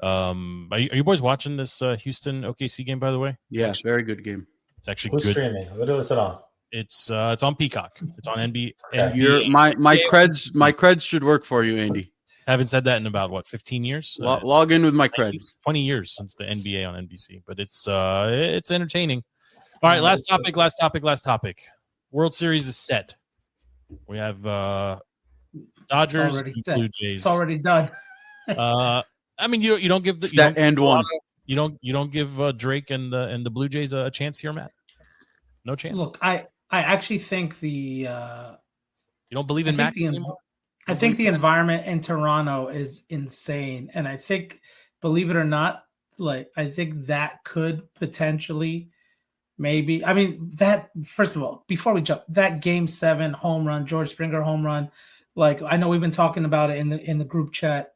S8: Are you boys watching this Houston OKC game, by the way?
S6: It's very good game.
S8: It's actually
S1: Who's
S8: good.
S1: Streaming? What is it on?
S8: It's on Peacock. It's on NBA.
S6: Okay. My creds should work for you, Andy.
S8: Haven't said that in about 15 years.
S6: Log in with my creds.
S8: 20 years since the NBA on NBC, but it's entertaining. All right, last topic. World Series is set. We have Dodgers, Blue Jays.
S10: It's already done.
S8: I mean, you don't give you don't give Drake and the Blue Jays a chance here, Matt. No chance.
S10: Look, I actually think you
S8: don't believe in Max anymore.
S10: I think the environment in Toronto is insane, and I think, believe it or not, like I think that could potentially, maybe. I mean, that first of all, before we jump, that Game 7 home run, George Springer home run, like I know we've been talking about it in the group chat.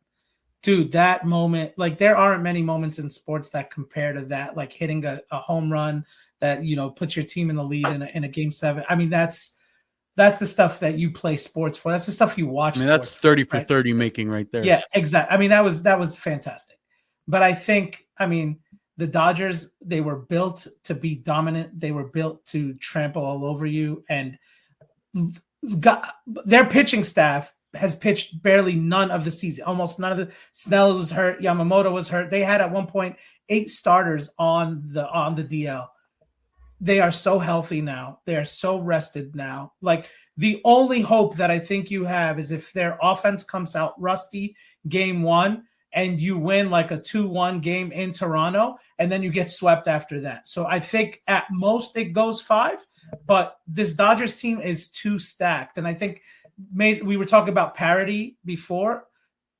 S10: Dude, that moment, like there aren't many moments in sports that compare to that, like hitting a home run that, puts your team in the lead in a Game 7. I mean, that's the stuff that you play sports for. That's the stuff you watch.
S6: I mean, that's 30 for 30 making right there.
S10: Yeah, exactly. I mean, that was fantastic. But I think, the Dodgers, they were built to be dominant. They were built to trample all over you. And their pitching staff has pitched barely none of the season. Almost none of the. Snell was hurt. Yamamoto was hurt. They had at one point 8 starters on the DL. They are so healthy now. They are so rested now. Like the only hope that I think you have is if their offense comes out rusty Game 1 and you win like a 2-1 game in Toronto and then you get swept after that. So I think at most it goes 5, but this Dodgers team is too stacked. And I think we were talking about parity before.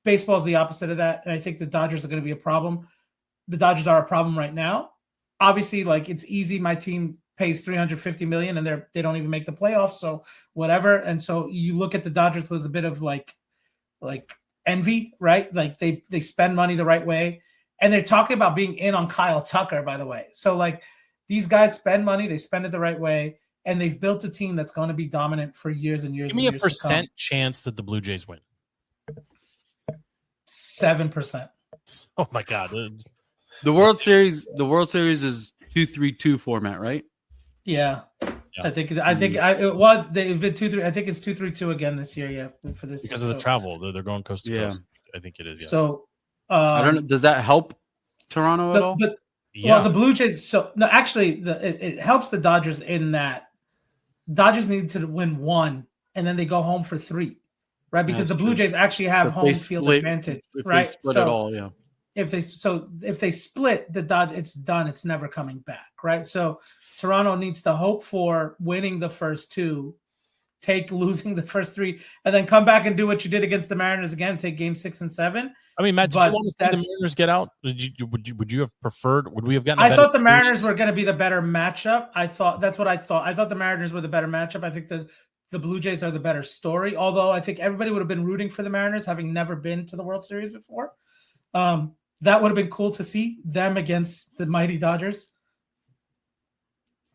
S10: Baseball is the opposite of that. And I think the Dodgers are going to be a problem. The Dodgers are a problem right now. Obviously, like it's easy. My team pays $350 million and they don't even make the playoffs. So whatever. And so you look at the Dodgers with a bit of like envy, right? Like they spend money the right way. And they're talking about being in on Kyle Tucker, by the way. So like these guys spend money, they spend it the right way. And they've built a team that's going to be dominant for years and years.
S8: Give me a percent chance that the Blue Jays win.
S10: 7%.
S8: Oh my God.
S6: The World Series is 2-3-2 format, right?
S10: Yeah. I think they've been 2-3. I think it's 2-3-2 again this year. Yeah, for this
S8: because of the travel, they're going coast to coast. I think it is. Yes.
S10: So
S6: I don't know. Does that help Toronto at all?
S10: Well, the Blue Jays. So no, actually, it helps the Dodgers in that Dodgers need to win 1, and then they go home for 3, right? Because the Blue Jays actually have home field advantage, right?
S6: They split it all, yeah.
S10: If they split the Dodgers, it's done. It's never coming back, right? So Toronto needs to hope for winning the first 2, losing the first 3, and then come back and do what you did against the Mariners again. Take Game 6 and 7.
S8: I mean, Matt, did you want to see the Mariners get out? Would you have preferred? Would we have gotten?
S10: I thought the Mariners were going to be the better matchup. That's what I thought. I thought the Mariners were the better matchup. I think the Blue Jays are the better story. Although I think everybody would have been rooting for the Mariners, having never been to the World Series before. That would have been cool to see them against the mighty Dodgers.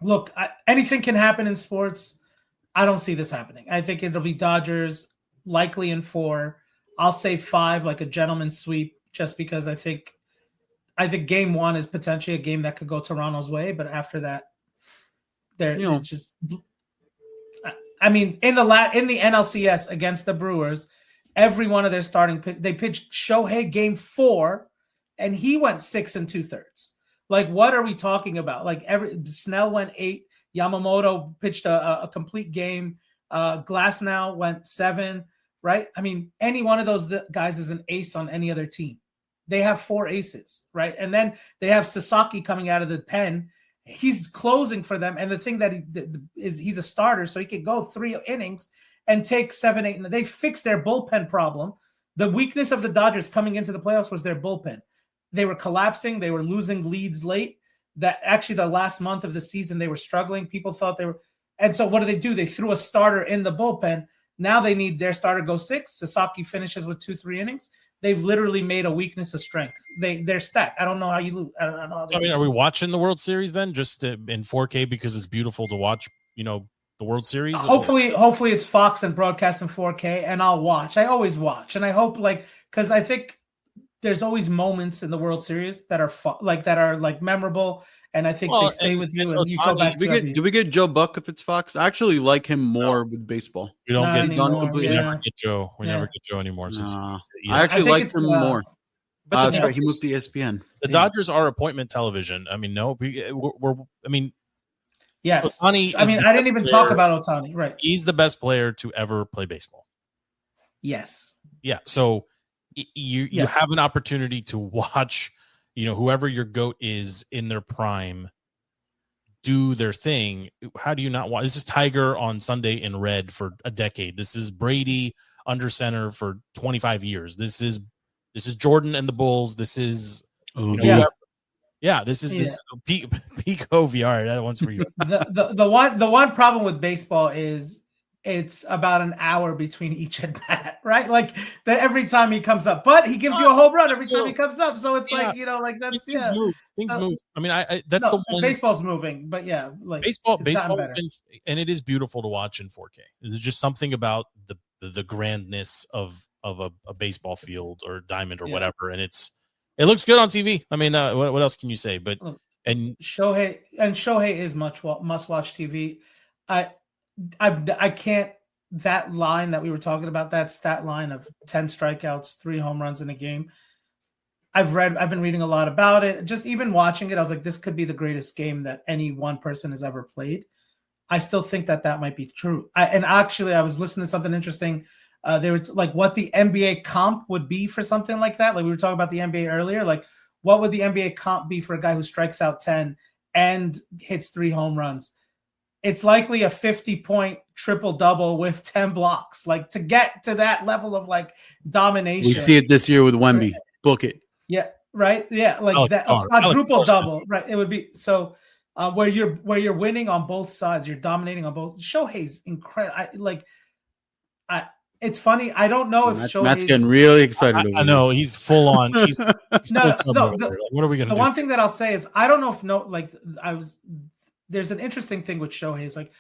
S10: Look, anything can happen in sports. I don't see this happening. I think it'll be Dodgers likely in 4. I'll say 5, like a gentleman's sweep, just because I think Game 1 is potentially a game that could go Toronto's way. But after that, just. I mean, in the NLCS against the Brewers, every one of their starting they pitched Shohei Game 4. And he went 6 2/3. Like, what are we talking about? Like, Snell went 8. Yamamoto pitched a complete game. Glasnow went 7. Right? I mean, any one of those guys is an ace on any other team. They have 4 aces, right? And then they have Sasaki coming out of the pen. He's closing for them. And the thing that he's a starter, so he could go 3 innings and take 7, 8. And they fixed their bullpen problem. The weakness of the Dodgers coming into the playoffs was their bullpen. They were collapsing. They were losing leads late. That actually the last month of the season, they were struggling. People thought they were. And so what do? They threw a starter in the bullpen. Now they need their starter go 6. Sasaki finishes with 2-3 innings. They've literally made a weakness a strength. They're stacked. I don't know how you lose. I don't know.
S8: I mean, are we watching the World Series then just in 4K because it's beautiful to watch, the World Series?
S10: Hopefully it's Fox and broadcast in 4K, and I'll watch. I always watch. And I hope because I think there's always moments in the World Series that are memorable, and I think they stay with you. And you go back.
S6: Do we get Joe Buck if it's Fox? I actually like him more with baseball.
S8: We don't get anymore. We never get Joe. We never get Joe anymore.
S6: I actually like him more. But that's right. He moved to ESPN.
S8: The Dodgers are appointment television. I mean, no,
S10: Yes.
S8: Ohtani
S10: I mean, I didn't even talk about Ohtani. Right.
S8: He's the best player to ever play baseball.
S10: Yes.
S8: Yeah. So you have an opportunity to watch, whoever your GOAT is in their prime do their thing. How do you not watch? This is Tiger on Sunday in red for a decade. This is Brady under center for 25 years. This is Jordan and the Bulls. This is this is peak OVR. That one's for you.
S10: the one problem with baseball is it's about an hour between each at bat, right? Like that every time he comes up, but he gives you a home run every time he comes up. So it's like that's
S8: things move. Things move. I mean, that's the one.
S10: Baseball's moving, but like
S8: baseball's been, and it is beautiful to watch in 4K. There's just something about the grandness of a baseball field or diamond or whatever, and it looks good on TV. I mean, what else can you say? But and
S10: Shohei is must watch TV. I can't. That line that we were talking about, that stat line of 10 strikeouts, 3 home runs in a game. I've been reading a lot about it. Just even watching it, I was like, this could be the greatest game that any one person has ever played. I still think that might be true. I was listening to something interesting. They were like what the NBA comp would be for something like that. Like we were talking about the NBA earlier. Like what would the NBA comp be for a guy who strikes out 10 and hits 3 home runs? It's likely a 50-point triple-double with 10 blocks. Like to get to that level of like domination.
S6: We see it this year with Wemby. Book it.
S10: Yeah, right. Yeah, like that quadruple double. Right. It would be so where you're winning on both sides, you're dominating on both. Shohei's incredible. It's funny. I don't know if Shohei's...
S6: Matt's getting really excited.
S8: I know he's full on. He's what are we gonna do?
S10: The one thing that I'll say is I don't know if there's an interesting thing with Shohei. Is like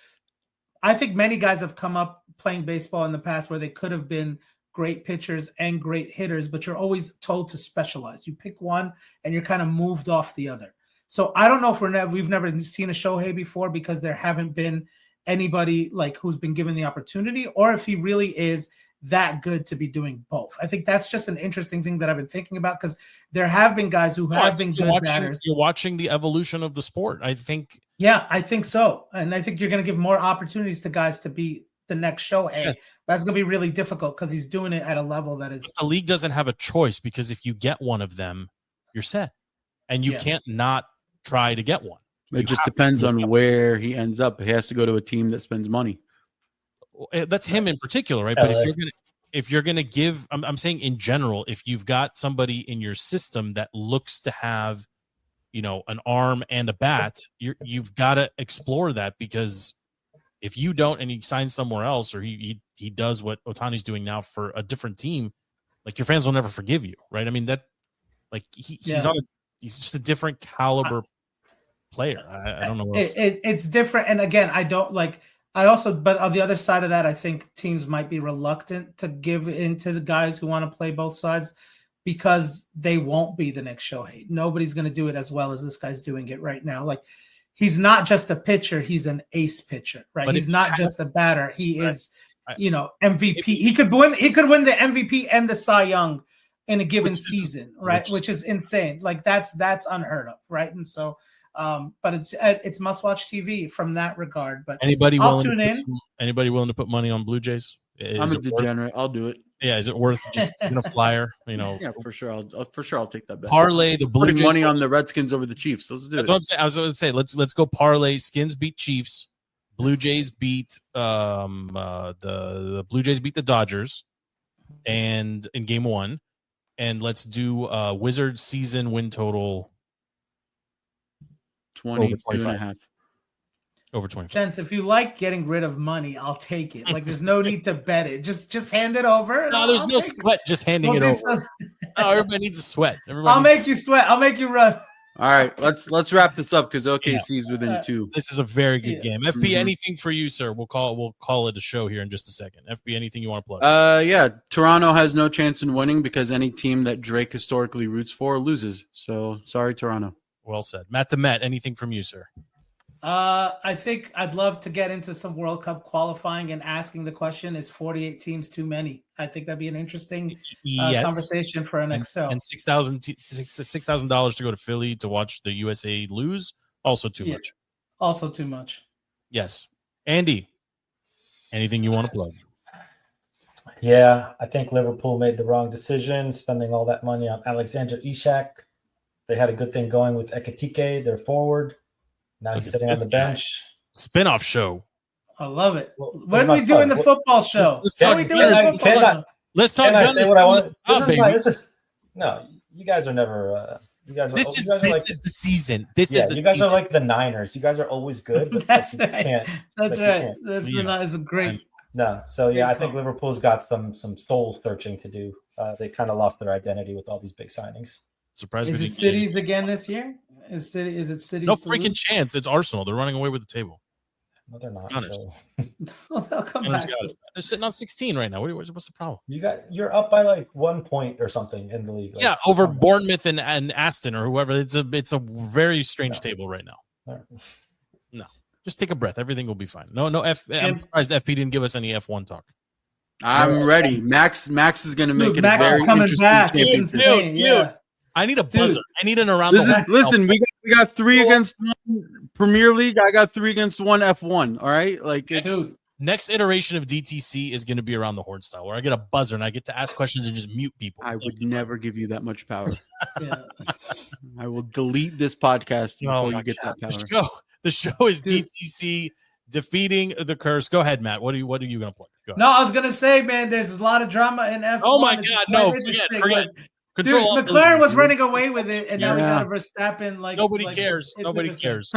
S10: I think many guys have come up playing baseball in the past where they could have been great pitchers and great hitters, but you're always told to specialize. You pick one and you're kind of moved off the other. So I don't know if we've never seen a Shohei before because there haven't been anybody like who's been given the opportunity, or if he really is that good to be doing both. I think that's just an interesting thing that I've been thinking about because there have been guys who have been good batters.
S8: You're watching the evolution of the sport. I think.
S10: Yeah, I think so. And I think you're going to give more opportunities to guys to be the next Shohei.
S8: Yes.
S10: That's going to be really difficult because he's doing it at a level that is.
S8: But the league doesn't have a choice because if you get one of them, you're set. And you can't not try to get one.
S6: It just depends on where he ends up. He has to go to a team that spends money.
S8: That's him in particular, right? But if you're gonna give, I'm saying in general, if you've got somebody in your system that looks to have, an arm and a bat, you've got to explore that because if you don't and he signs somewhere else or he does what Ohtani's doing now for a different team, like your fans will never forgive you, right? I mean he's just a different caliber player. I don't know what
S10: it's different. And again, I don't like. But on the other side of that, I think teams might be reluctant to give in to the guys who want to play both sides because they won't be the next Shohei. Nobody's going to do it as well as this guy's doing it right now. Like he's not just a pitcher; he's an ace pitcher, right? But he's not just a batter; he is, MVP. He could win the MVP and the Cy Young in a given season, right? Which is insane. Like that's unheard of, right? And so. But it's must-watch TV from that regard. But
S8: anybody willing to put money on BlueJays?
S6: I'm a degenerate. I'll do it.
S8: Yeah, is it worth just a flyer?
S6: Yeah, for sure. I'll take that bet.
S8: Parlay the BlueJays
S6: money on the Redskins over the Chiefs. Let's do it.
S8: What I'm saying. I was going to say let's go parlay. Skins beat Chiefs. Blue Jays beat the Blue Jays beat the Dodgers, and in game 1, and let's do Wizards season win total.
S6: 22.5.
S8: Over 25.
S10: Gents, if you like getting rid of money, I'll take it. Like there's no need to bet it. Just hand it over.
S8: No, there's no sweat just handing it over. No, everybody needs a sweat.
S10: I'll make you sweat. I'll make you run.
S6: All right, let's wrap this up because OKC's within 2.
S8: This is a very good game. FP, anything for you, sir? We'll call it a show here in just a second. FP, anything you want to plug?
S6: Yeah, Toronto has no chance in winning because any team that Drake historically roots for loses. So sorry, Toronto.
S8: Well said. Matt the Met, anything from you, sir?
S10: I think I'd love to get into some World Cup qualifying and asking the question, is 48 teams too many? I think that'd be an interesting conversation for our next show.
S8: And $6,000 to go to Philly to watch the USA lose, also too much.
S10: Also too much.
S8: Yes. Andy, anything you want to plug?
S1: Yeah, I think Liverpool made the wrong decision spending all that money on Alexander Isak. They had a good thing going with Ekitike, their forward. Now he's sitting on the bench.
S8: Spinoff show.
S10: I love it.
S1: Well,
S10: When are we doing the football show?
S8: Let's
S10: When
S8: talk
S10: are we doing the
S8: Gunners.
S10: football show?
S8: Let's talk
S1: Can I
S8: Gunners.
S1: say what I want?
S8: Baby.
S1: No, you guys are never. You guys are.
S8: This is the season.
S1: You guys are like the Niners. You guys are always good, but
S10: That's
S1: you
S10: right.
S1: can't.
S10: That's right. That's a great.
S1: No, so yeah, I think Liverpool's got some soul searching to do. They kind of lost their identity with all these big signings.
S8: Surprise!
S10: Is it Cities again this year? Is it Cities?
S8: No freaking chance! It's Arsenal. They're running away with the table.
S1: No, they're not.
S10: They'll come back.
S8: They're sitting on 16 right now. What's the problem?
S1: You're up by like 1 point or something in the league. Like,
S8: over Bournemouth and Aston or whoever. It's a very strange table right now.
S1: Right.
S8: No, just take a breath. Everything will be fine. No. I'm surprised FP didn't give us any F1 talk.
S6: I'm ready. Max is going to make it
S10: Max
S6: a very
S10: is coming
S6: interesting
S10: back.
S6: championship.
S10: It's insane. Yeah.
S8: I need a buzzer. I need an around.
S6: Listen, we got 3 against 1 Premier League. I got 3 against 1 F1. All right, like
S8: next iteration of DTC is going to be around the horn style, where I get a buzzer and I get to ask questions and just mute people.
S6: I would never give you that much power.
S10: Yeah.
S6: I will delete this podcast before you get that power.
S8: The show is DTC defeating the curse. Go ahead, Matt. What are you going to plug?
S10: No, I was gonna say, man, there's a lot of drama in F1.
S8: Oh my God, no! Forget.
S10: Control. Dude, McLaren was running away with it, and now we got a Verstappen. Like
S8: nobody cares. Nobody cares.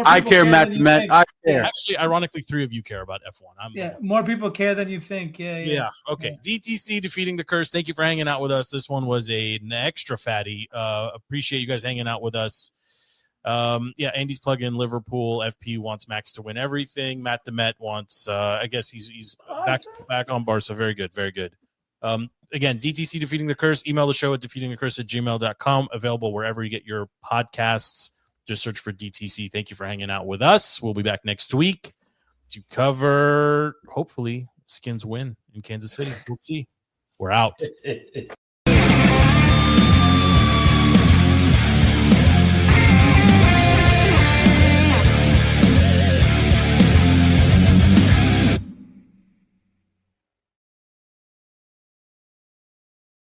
S6: I care, Matt. I care.
S8: Actually, ironically, 3 of you care about F1.
S10: More people care than you think. Yeah.
S8: Okay. DTC defeating the curse. Thank you for hanging out with us. This one was an extra fatty. Appreciate you guys hanging out with us. Andy's plugging Liverpool. FP wants Max to win everything. Matt Demet wants. I guess he's back on Barca. Very good. Very good. Again, DTC defeating the curse. Email the show at defeatingthecurse@gmail.com. Available wherever you get your podcasts. Just search for DTC. Thank you for hanging out with us. We'll be back next week to cover, hopefully, Skins win in Kansas City. We'll see. We're out.